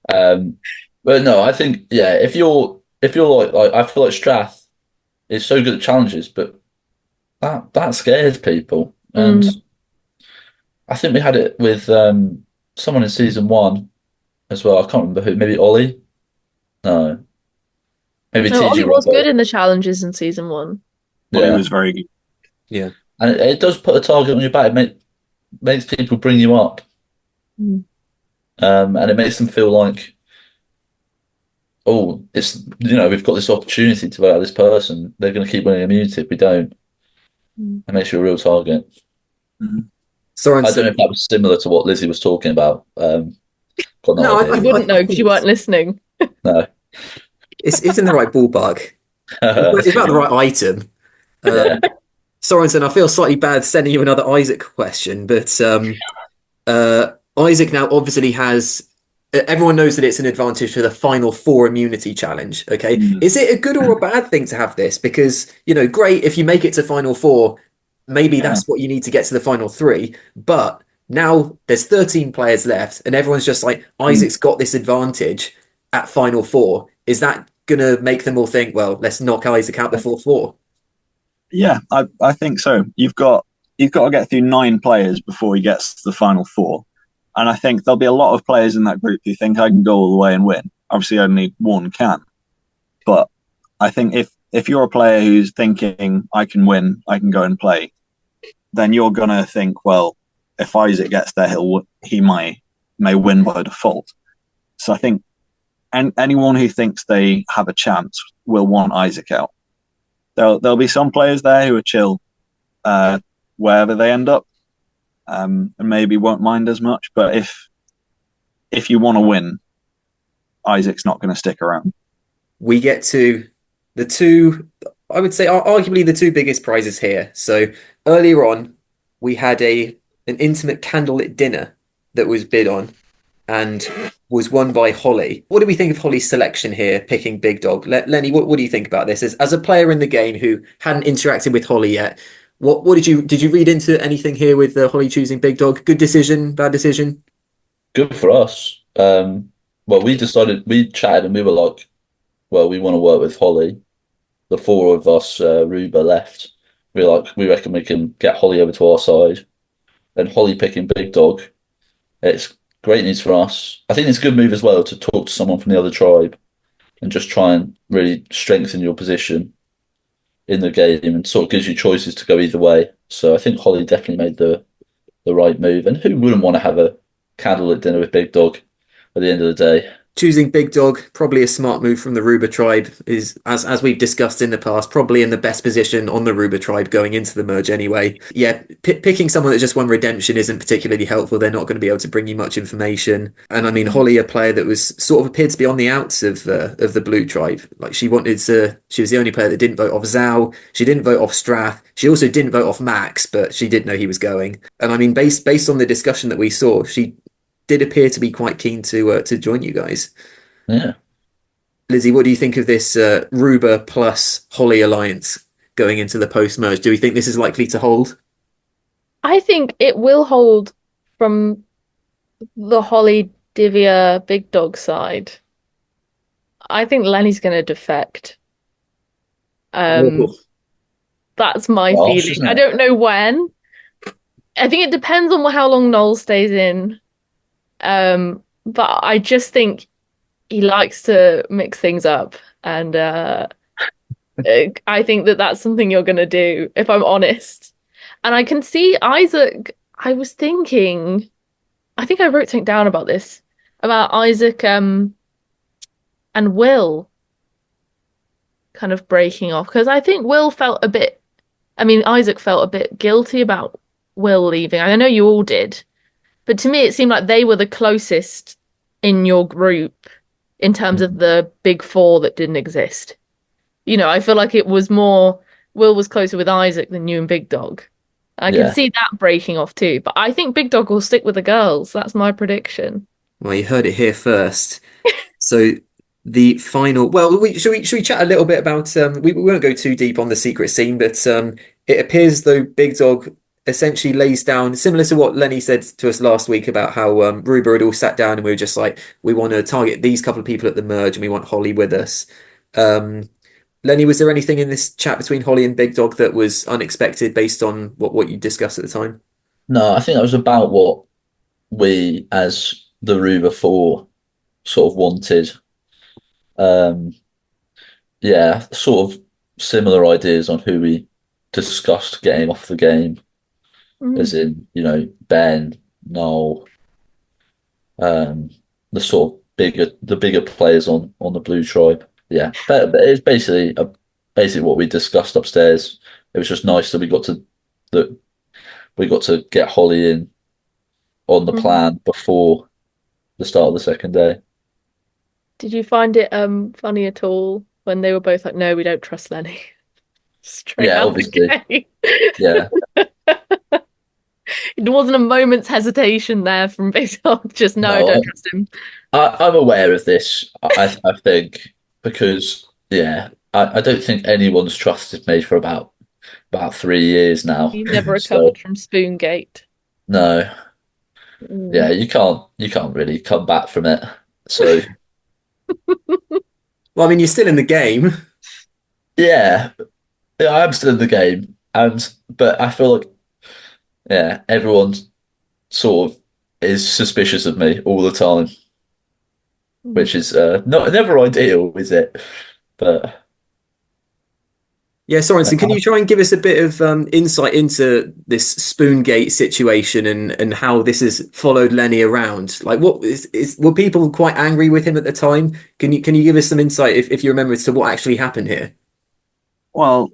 S2: But no, I think if you're like I feel like Strath is so good at challenges, but that scares people, and I think we had it with someone in season 1 as well. I can't remember who. Maybe Ollie. No, maybe
S3: No,
S2: TG
S3: Ollie was
S2: Rebel.
S3: good in the challenges in season 1.
S4: Ollie
S2: Yeah,
S4: was very good.
S1: Yeah.
S2: and it does put a target on your back. Makes people bring you up, and it makes them feel like, oh, it's we've got this opportunity to vote out this person. They're going to keep winning immunity if we don't. It makes you a real target.
S1: Sorensen.
S2: I don't know if that was similar to what Lizzy was talking about. Got no idea.
S3: You wouldn't know because you weren't listening.
S2: No.
S1: It's in the right ballpark. It's about the right item.
S2: Yeah.
S1: Sorensen, I feel slightly bad sending you another Isaac question, but Isaac now obviously has. Everyone knows that it's an advantage for the final 4 immunity challenge. Okay, is it a good or a bad thing to have this? Because great if you make it to final 4, maybe that's what you need to get to the final 3. But now there's 13 players left, and everyone's just like, Isaac's got this advantage at final 4. Is that gonna make them all think, well, let's knock Isaac out before 4?
S4: Yeah, I think so. You've got to get through 9 players before he gets to the final 4. And I think there'll be a lot of players in that group who think I can go all the way and win. Obviously, only one can. But I think if you're a player who's thinking I can win, I can go and play, then you're going to think, well, if Isaac gets there, he may win by default. So I think anyone who thinks they have a chance will want Isaac out. There'll be some players there who are chill wherever they end up, and maybe won't mind as much. But if you want to win, Isaac's not going to stick around.
S1: We get to the 2, I would say, are arguably the 2 biggest prizes here. So earlier on, we had an intimate candlelit dinner that was bid on and was won by Holly. What do we think of Holly's selection here, picking Big Dog? Lenny, what do you think about this? As a player in the game who hadn't interacted with Holly yet, what did you read into anything here with Holly choosing Big Dog? Good decision, bad decision?
S2: Good for us. Well, we chatted and we were like, well, we want to work with Holly. The 4 of us, Ruba left. We reckon we can get Holly over to our side. And Holly picking Big Dog. It's great news for us. I think it's a good move as well to talk to someone from the other tribe and just try and really strengthen your position in the game, and sort of gives you choices to go either way. So I think Holly definitely made the right move. And who wouldn't want to have a candlelit dinner with Big Dog at the end of the day?
S1: Choosing Big Dog, probably a smart move from the Ruba tribe, is, as we've discussed in the past, probably in the best position on the Ruba tribe going into the merge anyway. Yeah, picking someone that just won redemption isn't particularly helpful. They're not going to be able to bring you much information. And I mean, Holly, a player that was sort of appeared to be on the outs of the blue tribe. Like she was the only player that didn't vote off Zhao. She didn't vote off Strath. She also didn't vote off Max, but she did know he was going. And I mean, based on the discussion that we saw, she did appear to be quite keen to join you guys.
S2: Yeah.
S1: Lizzy, what do you think of this Ruba plus Holly alliance going into the post-merge? Do we think this is likely to hold?
S3: I think it will hold from the Holly Divya Big Dog side. I think Lenny's going to defect. That's my feeling. I don't know when. I think it depends on how long Noel stays in. But I just think he likes to mix things up, and I think that that's something you're going to do, if I'm honest. And I can see Isaac. I was thinking, I think I wrote something down about this, about Isaac and Will kind of breaking off. Because I think Isaac felt a bit guilty about Will leaving. I know you all did, but to me it seemed like they were the closest in your group in terms of the big four that didn't exist. I feel like it was more Will was closer with Isaac than you and Big Dog. I can see that breaking off too, but I think Big Dog will stick with the girls. That's my prediction.
S1: Well, you heard it here first. So the final. Well, should we chat a little bit about? We won't go too deep on the secret scene, but it appears as though Big Dog essentially lays down, similar to what Lenny said to us last week about how Ruba had all sat down and we were just like, we want to target these couple of people at the merge and we want Holly with us. Lenny, was there anything in this chat between Holly and Big Dog that was unexpected based on what you discussed at the time?
S2: No, I think that was about what we, as the Ruba Four, sort of wanted. Sort of similar ideas on who we discussed getting off the game, as in, Ben, Noel, the sort of bigger players on the Blue Tribe. Yeah, but it's basically what we discussed upstairs. It was just nice that we got to get Holly in on the plan before the start of the second day.
S3: Did you find it funny at all when they were both like, "No, we don't trust Lenny"? Straight out
S2: obviously.
S3: the gate.
S2: Yeah.
S3: There wasn't a moment's hesitation there from Big Dog. Just no, don't trust him.
S2: I'm aware of this. I think because I don't think anyone's trusted me for about 3 years now.
S3: You've never recovered from Spoongate.
S2: No. Yeah, you can't really come back from it. So.
S1: Well, I mean, you're still in the game.
S2: Yeah, I am still in the game, but I feel like everyone sort of is suspicious of me all the time, which is never ideal, is it? But
S1: yeah, Sorensen, can you try and give us a bit of insight into this Spoongate situation and how this has followed Lenny around? Like, were people quite angry with him at the time? Can you give us some insight if you remember as to what actually happened here?
S4: Well,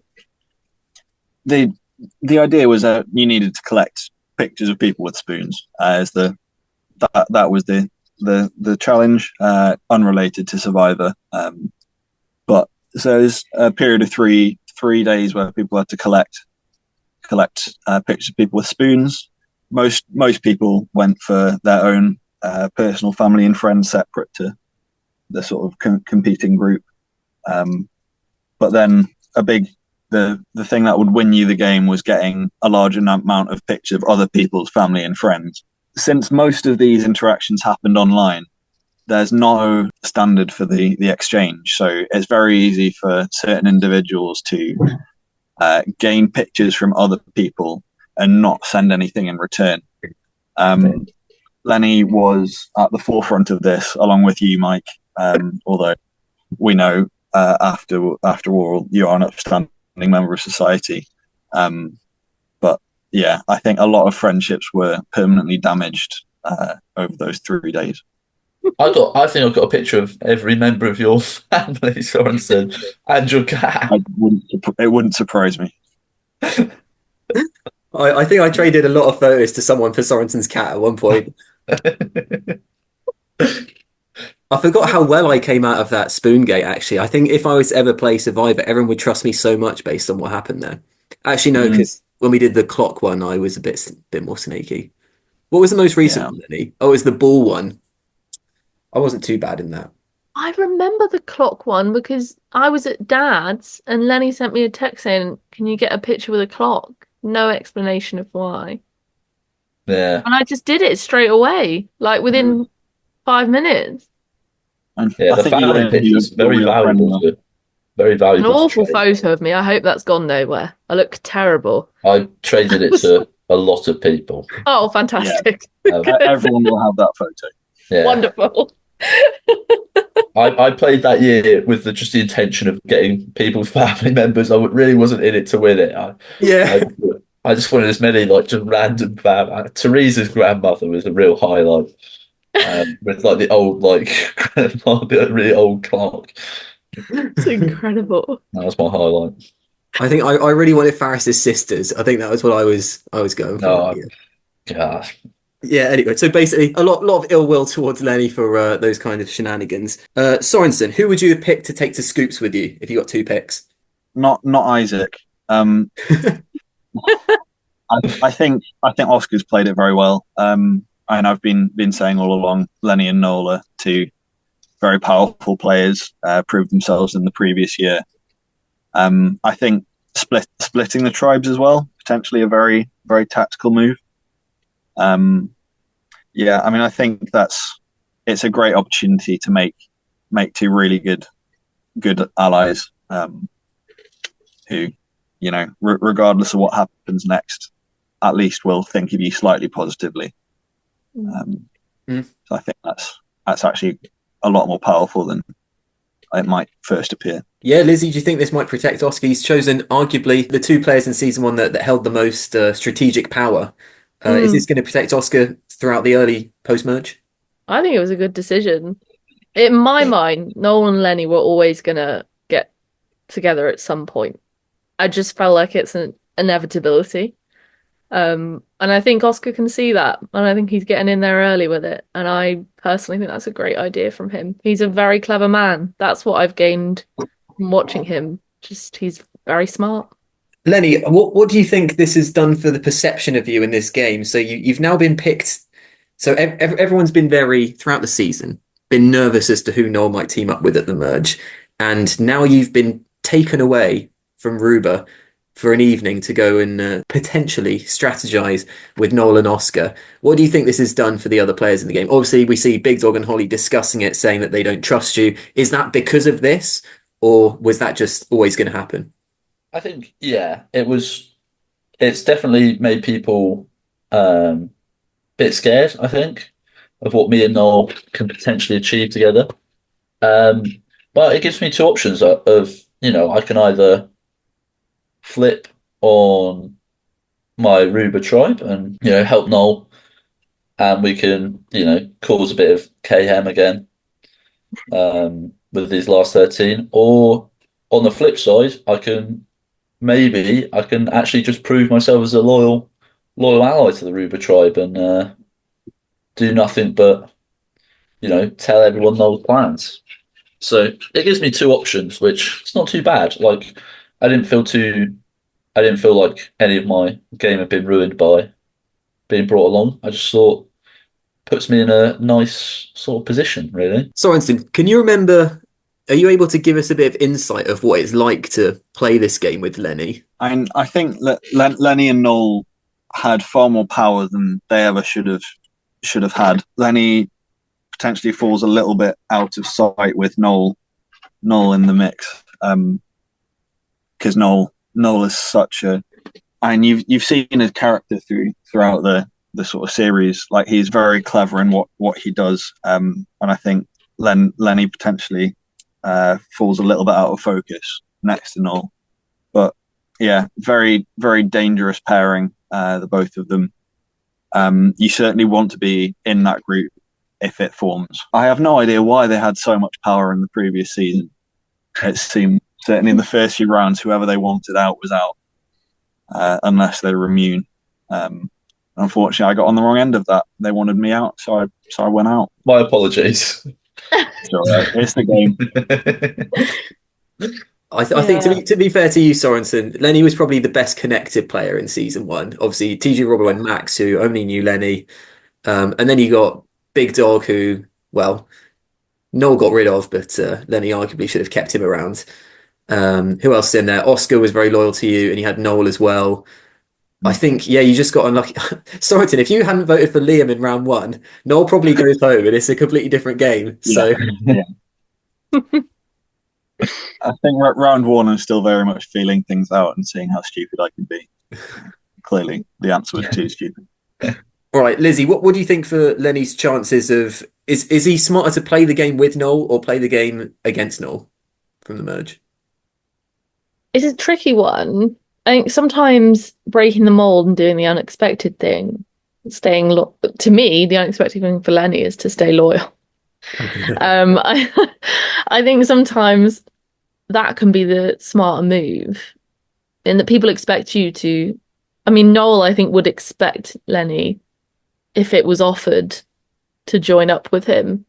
S4: the idea was that you needed to collect pictures of people with spoons as that was the challenge, unrelated to Survivor. But so there's a period of three days where people had to collect pictures of people with spoons. Most people went for their own personal family and friends separate to the sort of competing group. But then the thing that would win you the game was getting a large amount of pictures of other people's family and friends. Since most of these interactions happened online, there's no standard for the exchange. So it's very easy for certain individuals to gain pictures from other people and not send anything in return. Lenny was at the forefront of this, along with you, Mike, although we know after all, you are an upstanding member of society. But yeah, I think a lot of friendships were permanently damaged over those 3 days.
S2: I think I've got a picture of every member of your family, Sorensen, and your cat.
S4: It wouldn't surprise me.
S1: I think I traded a lot of photos to someone for Sorensen's cat at one point. I forgot how well I came out of that Spoongate, actually. I think if I was to ever play Survivor, everyone would trust me so much based on what happened there. Actually, no, because when we did the clock one, I was a bit more snaky. What was the most recent one, Lenny? Oh, it was the ball one. I wasn't too bad in that.
S3: I remember the clock one because I was at Dad's and Lenny sent me a text saying, "Can you get a picture with a clock?" No explanation of why.
S2: Yeah.
S3: And I just did it straight away, like within 5 minutes.
S4: And
S2: yeah, the family picture is very valuable. Very valuable.
S3: An awful photo of me. I hope that's gone nowhere. I look terrible.
S2: I traded it to a lot of people.
S3: Oh, fantastic.
S4: Yeah. Everyone will have that photo.
S2: Yeah.
S3: Wonderful.
S2: I played that year with just the intention of getting people's family members. I really wasn't in it to win it. I just wanted as many like just random Teresa's grandmother was a real highlight. With like the old like grandma, the really old clock.
S3: It's incredible.
S2: That was my highlight.
S1: I think I really wanted Faris's sisters. I think that was what I was going for.
S2: No,
S1: Yeah.
S2: gosh.
S1: Yeah, anyway, so basically a lot of ill will towards Lenny for those kind of shenanigans. Sorensen, who would you have picked to take to Scoops with you if you got two picks?
S4: Not Isaac. I think Oscar's played it very well. And I've been saying all along, Lenny and Noel are two very powerful players, proved themselves in the previous year. I think splitting the tribes as well, potentially a very, very tactical move. Yeah, I mean, I think it's a great opportunity to make two really good allies, who, you know, regardless of what happens next, at least will think of you slightly positively. So I think that's actually a lot more powerful than it might first appear.
S1: Yeah, Lizzie, do you think this might protect Oscar? He's chosen arguably the two players in season one that held the most strategic power. Is this going to protect Oscar throughout the early post-merge?
S3: I think it was a good decision. In my mind, Noel and Lenny were always going to get together at some point. I just felt like it's an inevitability. And I think Oscar can see that. And I think he's getting in there early with it. And I personally think that's a great idea from him. He's a very clever man. That's what I've gained from watching him. Just, he's very smart.
S1: Lenny, what do you think this has done for the perception of you in this game? So you've now been picked. So everyone's been throughout the season, been nervous as to who Noel might team up with at the merge. And now you've been taken away from Ruba for an evening to go and potentially strategize with Noel and Oscar. What do you think this has done for the other players in the game? Obviously, we see Big Dog and Holly discussing it, saying that they don't trust you. Is that because of this, or was that just always going to happen?
S2: I think, yeah, it's definitely made people a bit scared, I think, of what me and Noel can potentially achieve together. But it gives me two options of, you know, I can either flip on my Ruba tribe and, you know, help Noel, and we can, you know, cause a bit of mayhem again with these last 13. Or on the flip side, I can actually just prove myself as a loyal ally to the Ruba tribe and do nothing but, you know, tell everyone Noel's plans. So it gives me two options, which it's not too bad. Like, I didn't feel like any of my game had been ruined by being brought along. I just thought puts me in a nice sort of position, really.
S1: Sorensen, can you remember? Are you able to give us a bit of insight of what it's like to play this game with Lenny?
S4: I think Lenny and Noel had far more power than they ever should have had. Lenny potentially falls a little bit out of sight with Noel in the mix, because Noel is such a, and you've seen his character throughout the sort of series. Like, he's very clever in what he does, and I think Lenny potentially falls a little bit out of focus next to Noel. But yeah, very, very dangerous pairing, the both of them. You certainly want to be in that group if it forms. I have no idea why they had so much power in the previous season. It seemed, certainly in the first few rounds, whoever they wanted out was out, unless they were immune. Unfortunately, I got on the wrong end of that. They wanted me out, so I went out.
S2: My apologies.
S4: It's the game.
S1: I think to be fair to you, Sorensen, Lenny was probably the best connected player in season one. Obviously, TG Robbo and Max, who only knew Lenny, and then you got Big Dog, who, well, Noel got rid of, but Lenny arguably should have kept him around. Who else is in there? Oscar was very loyal to you, and you had Noel as well. I think, yeah, you just got unlucky. Sorensen, if you hadn't voted for Liam in round one, Noel probably goes home, and it's a completely different game. So,
S4: yeah. I think round one, I'm still very much feeling things out and seeing how stupid I can be. Clearly, the answer was too stupid.
S1: All right, Lizzie, what do you think for Lenny's chances of... Is he smarter to play the game with Noel or play the game against Noel from the merge?
S3: It's a tricky one. I think sometimes breaking the mold and doing the unexpected thing, to me, the unexpected thing for Lenny is to stay loyal. I, I think sometimes that can be the smarter move, in that people expect you to. I mean, Noel, I think, would expect Lenny, if it was offered, to join up with him.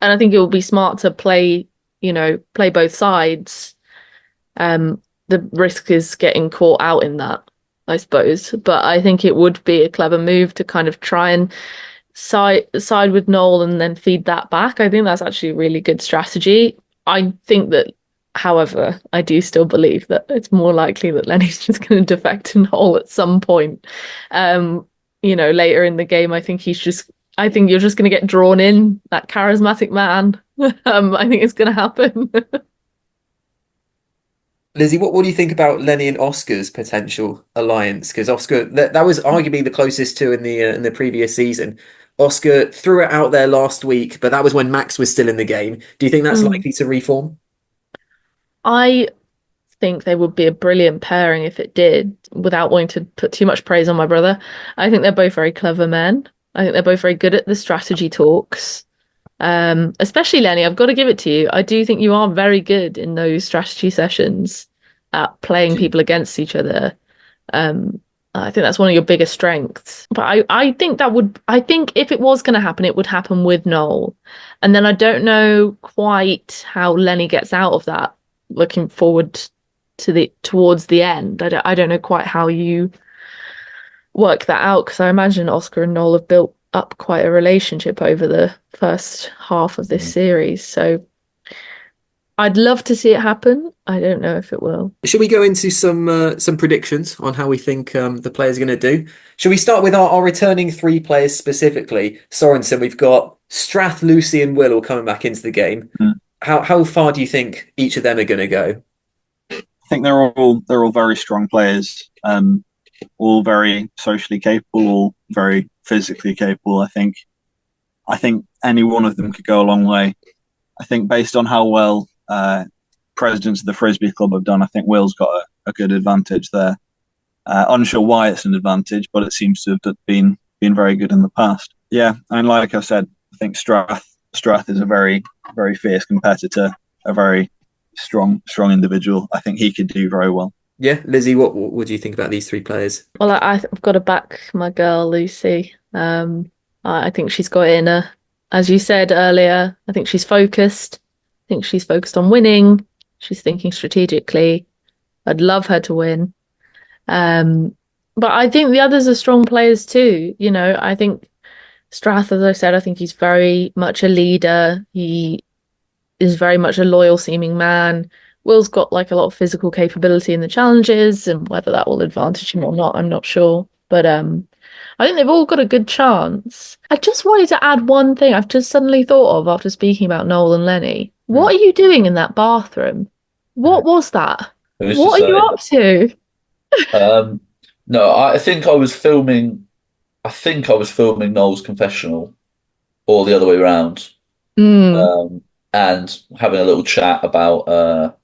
S3: And I think it would be smart to play both sides. The risk is getting caught out in that, I suppose. But I think it would be a clever move to kind of try and side with Noel and then feed that back. I think that's actually a really good strategy. I think that, however, I do still believe that it's more likely that Lenny's just going to defect to Noel at some point. Later in the game, I think you're just going to get drawn in, that charismatic man. I think it's going to happen.
S1: Lizzy, what do you think about Lenny and Oscar's potential alliance? Because Oscar, that was arguably the closest to in the previous season. Oscar threw it out there last week, but that was when Max was still in the game. Do you think that's likely to reform?
S3: I think they would be a brilliant pairing if it did, without wanting to put too much praise on my brother. I think they're both very clever men. I think they're both very good at the strategy talks. Especially Lenny, I've got to give it to you. I do think you are very good in those strategy sessions at playing people against each other. I think that's one of your biggest strengths. But I think if it was going to happen, it would happen with Noel. And then I don't know quite how Lenny gets out of that, looking forward towards the end. I don't know quite how you work that out, because I imagine Oscar and Noel have built up quite a relationship over the first half of this series. So I'd love to see it happen. I don't know if it will.
S1: Should we go into some predictions on how we think the players are going to do? Should we start with our returning three players specifically? Sorensen, we've got Strath, Lucy, and Will all coming back into the game. How far do you think each of them are going to go?
S4: I think they're all very strong players. All very socially capable, all very physically capable. I think any one of them could go a long way. I think based on how well presidents of the Frisbee Club have done, I think Will's got a good advantage there. Unsure why it's an advantage, but it seems to have been very good in the past. Yeah, and like I said, I think Strath is a very, very fierce competitor, a very strong individual. I think he could do very well.
S1: Yeah, Lizzy, what do you think about these three players?
S3: Well, I've got to back my girl Lucy. I think she's got it in her. As you said earlier, I think she's focused. I think she's focused on winning. She's thinking strategically. I'd love her to win. But I think the others are strong players too. I think Strath, as I said, I think he's very much a leader. He is very much a loyal seeming man. Will's got a lot of physical capability in the challenges, and whether that will advantage him or not, I'm not sure. But I think they've all got a good chance. I just wanted to add one thing I've just suddenly thought of after speaking about Noel and Lenny. What are you doing in that bathroom? What was that? What are you up to?
S2: No, I think I was filming Noel's confessional, or the other way around, and having a little chat about.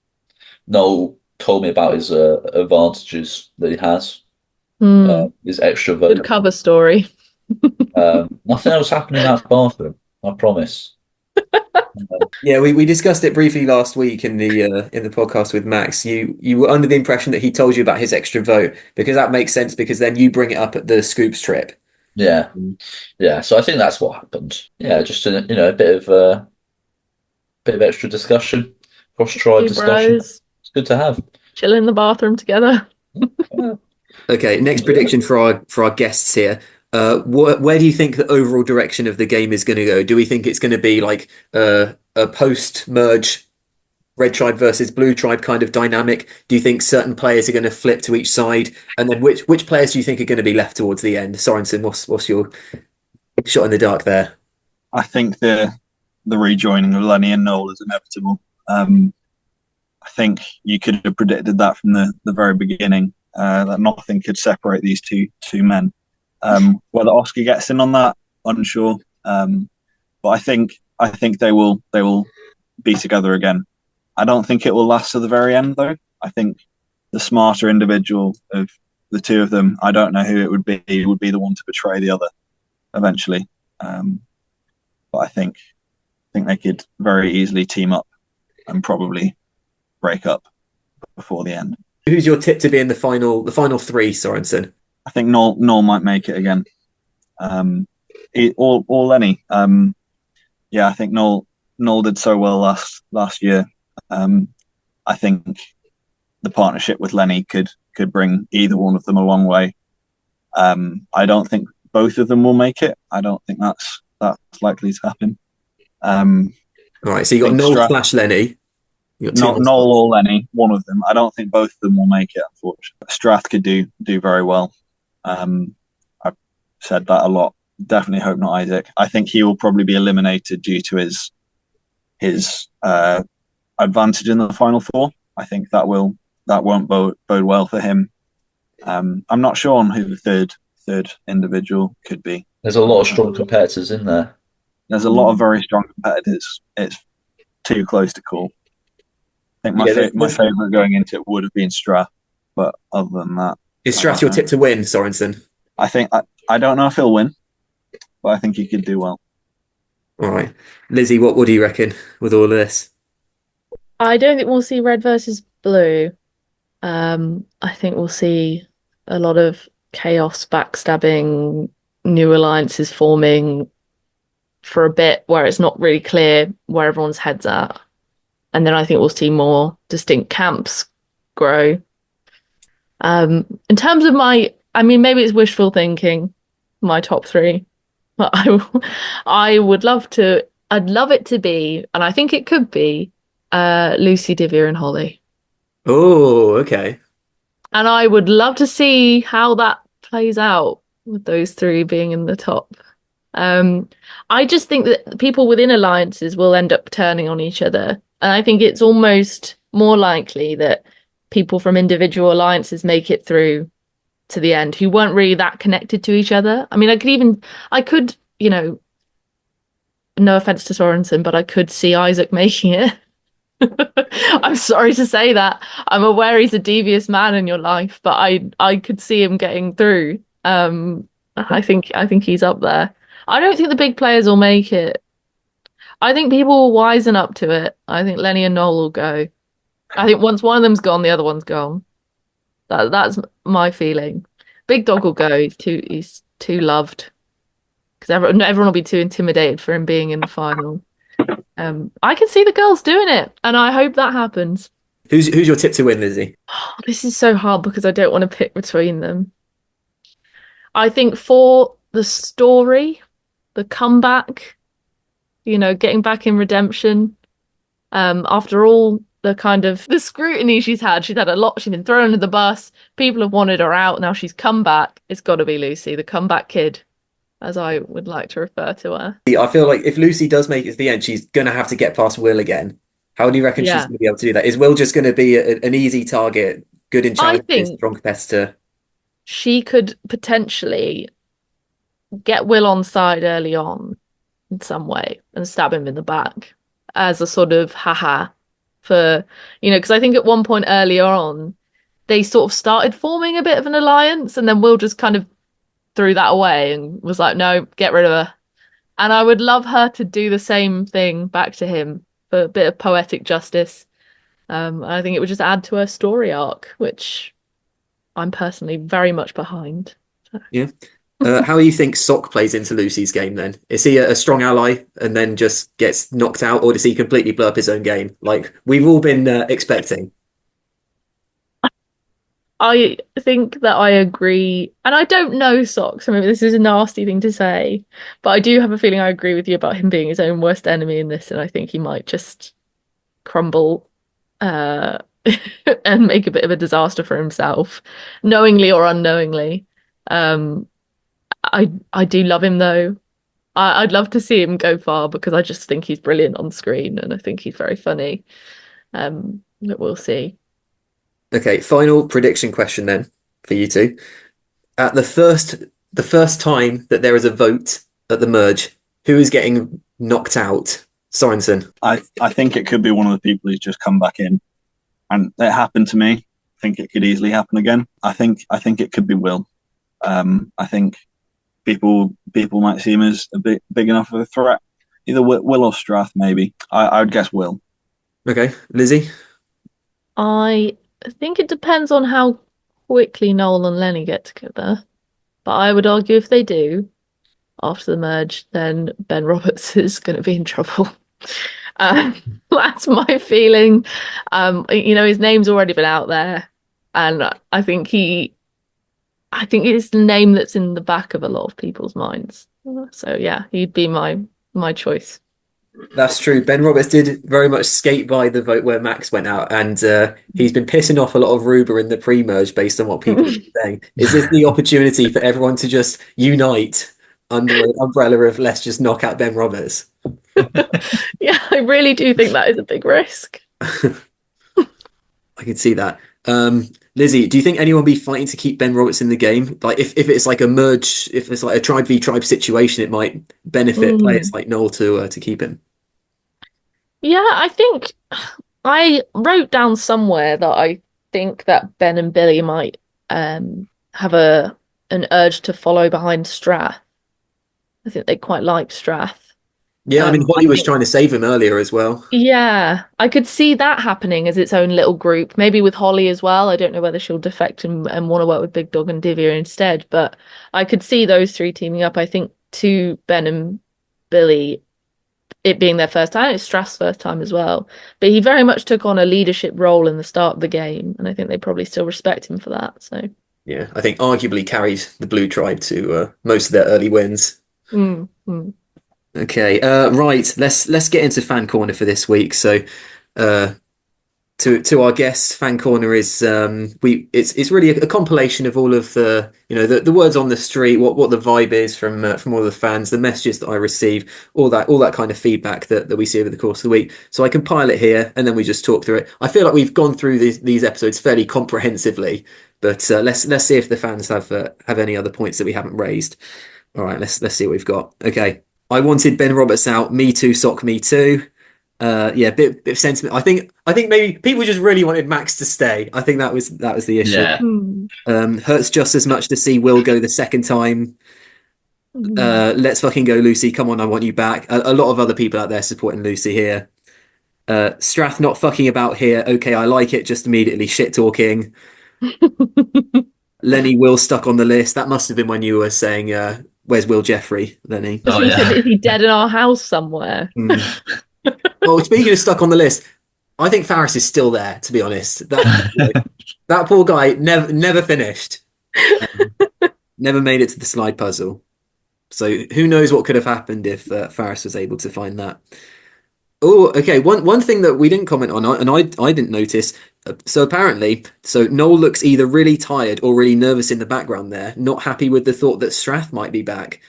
S2: Noel told me about his advantages that he has, his extra vote.
S3: Good cover story.
S2: Nothing else happened in that bathroom, I promise.
S1: Yeah, we discussed it briefly last week in the podcast with Max. You were under the impression that he told you about his extra vote, because that makes sense, because then you bring it up at the Scoops trip.
S2: Yeah. So I think that's what happened. Yeah, just a bit of extra discussion, cross-tribe discussion.
S3: Bros.
S2: It's good to have.
S3: Chill in the bathroom together.
S1: Okay, next prediction for our guests here. Where do you think the overall direction of the game is going to go? Do we think it's going to be like a post-merge red tribe versus blue tribe kind of dynamic? Do you think certain players are going to flip to each side? And then which players do you think are going to be left towards the end? Sorensen, what's your shot in the dark there?
S4: I think the rejoining of Lenny and Noel is inevitable. I think you could have predicted that from the very beginning, that nothing could separate these two men. Whether Oscar gets in on that, unsure. But I think they will be together again. I don't think it will last to the very end, though. I think the smarter individual of the two of them. I don't know who it would be. It would be the one to betray the other eventually. But I think they could very easily team up and probably break up before the end.
S1: Who's your tip to be in the final three, Sorensen?
S4: I think Noel might make it again. Or Lenny. I think Noel did so well last year. I think the partnership with Lenny could bring either one of them a long way. I don't think both of them will make it. I don't think that's likely to happen.
S1: All right, so you got Noel / Lenny.
S4: Noel or Lenny, one of them. I don't think both of them will make it, unfortunately. Strath could do very well. I've said that a lot. Definitely hope not Isaac. I think he will probably be eliminated due to his advantage in the final four. I think that won't bode well for him. I'm not sure on who the third individual could be.
S2: There's a lot of strong competitors in there.
S4: There's a lot of very strong competitors. It's too close to call. I think my favourite going into it would have been Strath, but other than that,
S1: is Strath your tip to win, Sorensen?
S4: I don't know if he'll win, but I think he could do well.
S1: All right, Lizzy, what do you reckon with all of this?
S3: I don't think we'll see red versus blue. I think we'll see a lot of chaos, backstabbing, new alliances forming for a bit where it's not really clear where everyone's head's at. And then I think we'll see more distinct camps grow. In terms of maybe it's wishful thinking, my top three. But I'd love it to be, and I think it could be, Lucy, Divya, and Holly.
S1: Oh, okay.
S3: And I would love to see how that plays out with those three being in the top. I just think that people within alliances will end up turning on each other. And I think it's almost more likely that people from individual alliances make it through to the end who weren't really that connected to each other. I mean, I could, no offense to Sorensen, but I could see Isaac making it. I'm sorry to say that. I'm aware he's a devious man in your life, but I could see him getting through. I think he's up there. I don't think the big players will make it. I think people will wisen up to it. I think Lenny and Noel will go. I think once one of them's gone, the other one's gone. That's my feeling. Big Dog will go. He's too loved because everyone will be too intimidated for him being in the final. I can see the girls doing it, and I hope that happens.
S1: Who's your tip to win, Lizzy?
S3: Oh, this is so hard because I don't want to pick between them. I think for the story, the comeback, getting back in redemption, after all the scrutiny she's had a lot. She's been thrown under the bus. People have wanted her out. Now she's come back. It's got to be Lucy, the comeback kid, as I would like to refer to her.
S1: I feel like if Lucy does make it to the end, she's going to have to get past Will again. How do you reckon she's going to be able to do that? Is Will just going to be an easy target, good in challenges, strong competitor?
S3: She could potentially get Will on side early on in some way and stab him in the back as a sort of haha for, because I think at one point earlier on, they sort of started forming a bit of an alliance, and then Will just kind of threw that away and was like, no, get rid of her. And I would love her to do the same thing back to him for a bit of poetic justice. I think it would just add to her story arc, which I'm personally very much behind.
S1: Yeah. How do you think Sock plays into Lucy's game then? Is he a strong ally and then just gets knocked out, or does he completely blow up his own game like we've all been expecting?
S3: I think that I agree, and I don't know Socks. I mean, this is a nasty thing to say, but I do have a feeling I agree with you about him being his own worst enemy in this, and I think he might just crumble and make a bit of a disaster for himself, knowingly or unknowingly. I do love him though. I'd love to see him go far because I just think he's brilliant on screen and I think he's very funny. But we'll see.
S1: Okay, final prediction question then for you two. At the first time that there is a vote at the merge, who is getting knocked out? Sorensen.
S4: I think it could be one of the people who's just come back in, and it happened to me think it could easily happen again. I think it could be Will. I think people might see him as a bit big enough of a threat. Either Will or Strath, maybe. I would guess Will.
S1: Okay, Lizzy.
S3: I think it depends on how quickly Noel and Lenny get together. But I would argue if they do after the merge, then Ben Roberts is going to be in trouble. That's my feeling. His name's already been out there, and I think it's the name that's in the back of a lot of people's minds. So yeah, he'd be my choice.
S1: That's true. Ben Roberts did very much skate by the vote where Max went out, and he's been pissing off a lot of Ruber in the pre-merge based on what people are saying. Is this the opportunity for everyone to just unite under an umbrella of let's just knock out Ben Roberts?
S3: Yeah, I really do think that is a big risk.
S1: I can see that. Lizzy, do you think anyone will be fighting to keep Ben Roberts in the game? Like if it's like a merge, if it's like a tribe v tribe situation, it might benefit players like Noel to keep him.
S3: Yeah, I think I wrote down somewhere that I think that Ben and Billy might have an urge to follow behind Strath. I think they quite like Strath.
S1: Yeah, I mean, Holly was trying to save him earlier as well.
S3: Yeah, I could see that happening as its own little group. Maybe with Holly as well. I don't know whether she'll defect and want to work with Big Dog and Divya instead, but I could see those three teaming up. I think to Ben and Billy, it being their first time, it's Strath's first time as well. But he very much took on a leadership role in the start of the game, and I think they probably still respect him for that. So
S1: yeah, I think arguably carried the Blue Tribe to most of their early wins. Okay, right. Let's get into fan corner for this week. So, to our guests, fan corner is it's really a compilation of all of the words on the street, what the vibe is from all the fans, the messages that I receive, all that kind of feedback that we see over the course of the week. So I compile it here, and then we just talk through it. I feel like we've gone through these episodes fairly comprehensively, but let's see if the fans have any other points that we haven't raised. All right, let's see what we've got. Okay. I wanted Ben Roberts out. Me too, sock me too. Yeah, bit of sentiment. I think maybe people just really wanted Max to stay. I think that was the issue.
S2: Yeah.
S1: Hurts just as much to see Will go the second time. Let's fucking go, Lucy. Come on, I want you back. A lot of other people out there supporting Lucy here. Strath not fucking about here. Okay, I like it. Just immediately shit talking. Lenny Will stuck on the list. That must have been when you were saying where's Will Jeffrey, Lenny?
S3: Oh, he said, is he dead in our house somewhere?
S1: Well, speaking of stuck on the list, I think Faris is still there, to be honest. That poor guy never finished. Never made it to the slide puzzle. So who knows what could have happened if Faris was able to find that. Oh, okay. One thing that we didn't comment on, and I didn't notice. So apparently, Noel looks either really tired or really nervous in the background there, not happy with the thought that Strath might be back.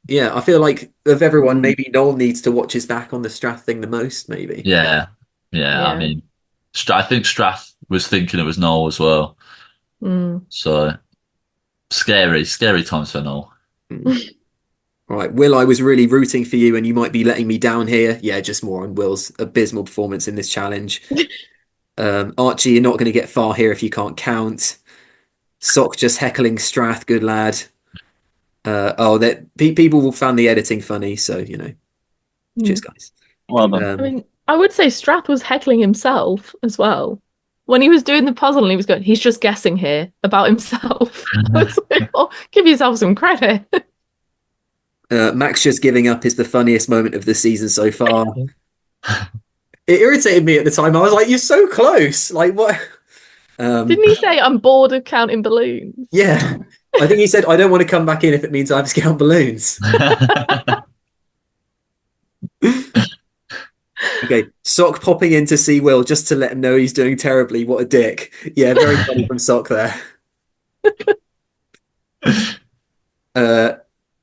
S1: Yeah, I feel like of everyone, maybe Noel needs to watch his back on the Strath thing the most, maybe.
S2: Yeah. I mean, I think Strath was thinking it was Noel as well. So scary times for Noel.
S1: All right, Will, I was really rooting for you and you might be letting me down here. Yeah, just more on Will's abysmal performance in this challenge. Archie, you're not going to get far here if you can't count. Sock just heckling Strath, good lad. People will find the editing funny, so, cheers, guys.
S4: Well done.
S3: I mean, I would say Strath was heckling himself as well. When he was doing the puzzle and he was going, he's just guessing here about himself. I was like, oh, give yourself some credit.
S1: Max just giving up is the funniest moment of the season so far. It irritated me at the time. I was like, you're so close. Like, what?
S3: Didn't he say, I'm bored of counting balloons?
S1: Yeah. I think he said, I don't want to come back in if it means I have to count balloons. Okay, Sock popping in to see Will just to let him know he's doing terribly. What a dick. Yeah, very funny from Sock there.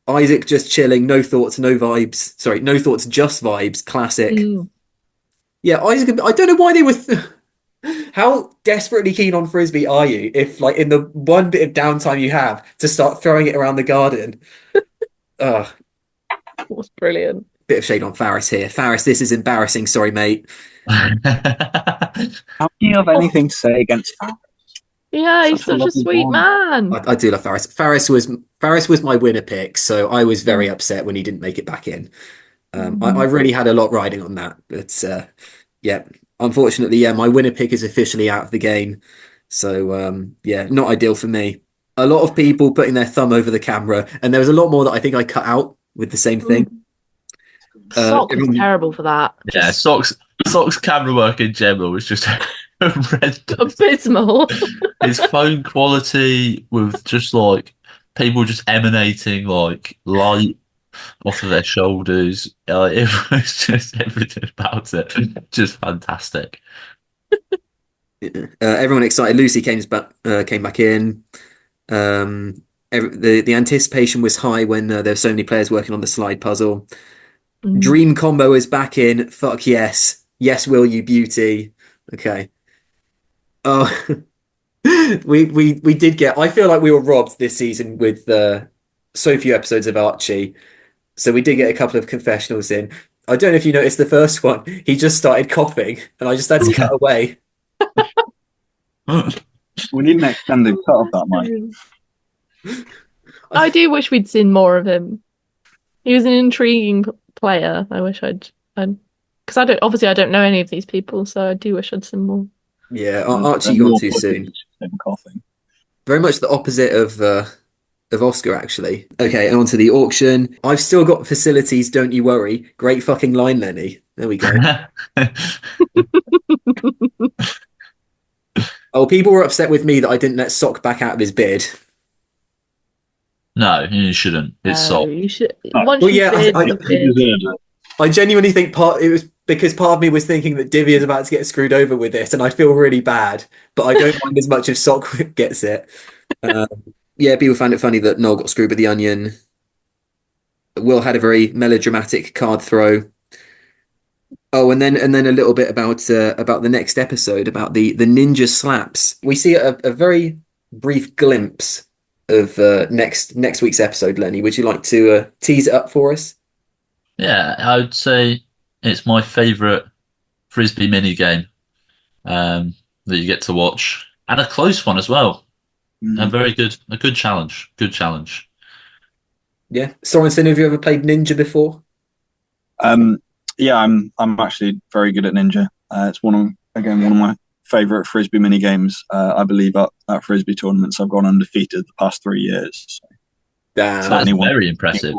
S1: Isaac just chilling, no thoughts, no vibes. Sorry, no thoughts, just vibes. Classic. Yeah, Isaac, I don't know why they were... How desperately keen on Frisbee are you if, like, in the one bit of downtime you have to start throwing it around the garden? Ugh.
S3: That was brilliant.
S1: Bit of shade on Faris here. Faris, this is embarrassing. Sorry, mate.
S4: How can you have anything to say against Faris?
S3: Yeah, he's
S4: Such a
S3: such a
S4: lovely
S3: sweet
S4: boy.
S3: man.
S1: I do love Faris. Faris was my winner pick, so I was very upset when he didn't make it back in. I really had a lot riding on that, but yeah, unfortunately, yeah, my winner pick is officially out of the game. So yeah, not ideal for me. A lot of people putting their thumb over the camera, and there was a lot more that I think I cut out with the same thing.
S3: Sock was
S1: Everyone-
S3: terrible for that.
S2: Yeah,
S3: Just
S2: Sock's camera work in general was just horrendous.
S3: abysmal.
S2: His phone quality with just like people just emanating like light off of their shoulders. It was just everything about it, just fantastic.
S1: everyone excited. Lucy came back in. The anticipation was high when there were so many players working on the slide puzzle. Dream Combo is back in. Fuck yes. Yes, will you, beauty. Okay. Oh, we did get. I feel like we were robbed this season with so few episodes of Archie. So we did get a couple of confessionals in. I don't know if you noticed the first one. He just started coughing, and I just had to cut away.
S4: We need an extended cut of that, Mike.
S3: I do wish we'd seen more of him. He was an intriguing player. I wish because I don't know any of these people, so I do wish I'd seen more.
S1: Yeah, Archie gone too soon.
S4: Coughing.
S1: Very much the opposite of Oscar, actually. Okay, and on to the auction. I've still got facilities, don't you worry. Great fucking line, Lenny. There we go. Oh, people were upset with me that I didn't let Sock back out of his bid.
S2: No, you shouldn't. It's Sock.
S3: You should.
S4: Oh,
S3: Once
S1: well,
S3: you
S1: yeah,
S3: bid,
S1: I-
S3: you
S4: He
S3: bid.
S4: deserves it.
S1: I genuinely think it was because part of me was thinking that Divvy is about to get screwed over with this, and I feel really bad, but I don't mind as much if Sock gets it. Yeah, people found it funny that Noel got screwed with the onion. Will had a very melodramatic card throw. Oh, and then a little bit about the next episode, about the ninja slaps. We see a very brief glimpse of next week's episode. Lenny, would you like to tease it up for us?
S2: Yeah, I would say it's my favourite frisbee mini game that you get to watch, and a close one as well. A good challenge. Good challenge.
S1: Yeah, Sorensen, have you ever played Ninja before?
S4: Yeah, I'm actually very good at Ninja. It's one of my favourite frisbee mini games. I believe at frisbee tournaments I've gone undefeated the past 3 years. So
S1: Damn.
S2: That's
S4: anyone
S2: very impressive.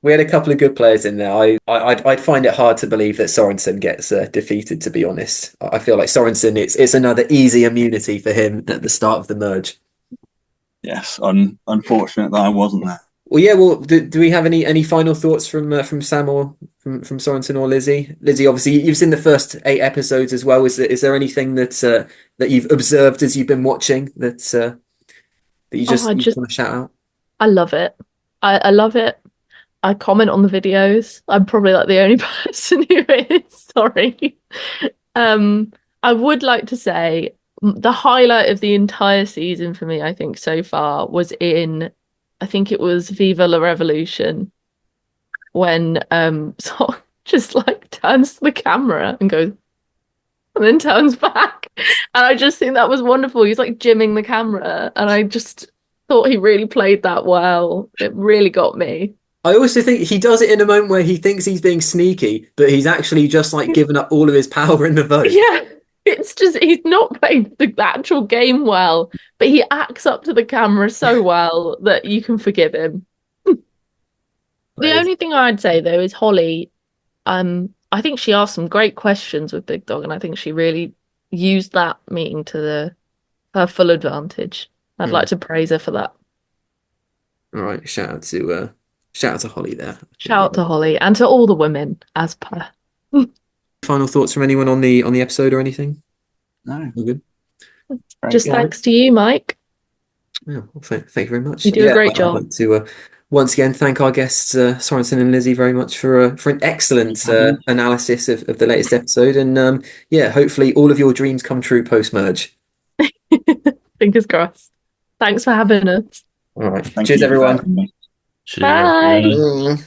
S1: We had a couple of good players in there. I'd find it hard to believe that Sorensen gets defeated, to be honest. I feel like Sorensen, it's another easy immunity for him at the start of the merge.
S4: Yes, unfortunate that I wasn't there.
S1: Well, yeah. Well, do we have any final thoughts from Sam or from Sorensen or Lizzy? Lizzy, obviously, you've seen the first 8 episodes as well. Is there anything that you've observed as you've been watching that you just want to shout out?
S3: I love it. I love it. I comment on the videos. I'm probably like the only person who is. Sorry. I would like to say the highlight of the entire season for me, I think, so far was I think it was Viva la Revolution, when Sok just like turns to the camera and goes, and then turns back. And I just think that was wonderful. He's like jimming the camera, and I just thought he really played that well. It really got me.
S1: I also think he does it in a moment where he thinks he's being sneaky, but he's actually just like given up all of his power in the vote.
S3: Yeah, it's just he's not played the actual game well, but he acts up to the camera so well that you can forgive him. The only thing I'd say though is Holly. I think she asked some great questions with Big Dog, and I think she really used that meeting to her full advantage. I'd like to praise her for that.
S1: All right, shout out to Holly there.
S3: Shout out to Holly and to all the women, as per.
S1: Final thoughts from anyone on the episode or anything?
S4: No,
S1: All good.
S3: Just thanks to you, Mike.
S1: Yeah, well, thank you very much.
S3: You do a great job.
S1: I'd like to once again thank our guests Sorensen and Lizzy very much for an excellent analysis of the latest episode, and yeah, hopefully all of your dreams come true post merge.
S3: Fingers crossed. Thanks for having us.
S1: All right,
S4: thank
S1: cheers
S4: you for
S1: everyone.
S4: having me.
S2: Cheers,
S3: Bye.
S2: everyone.
S1: Bye.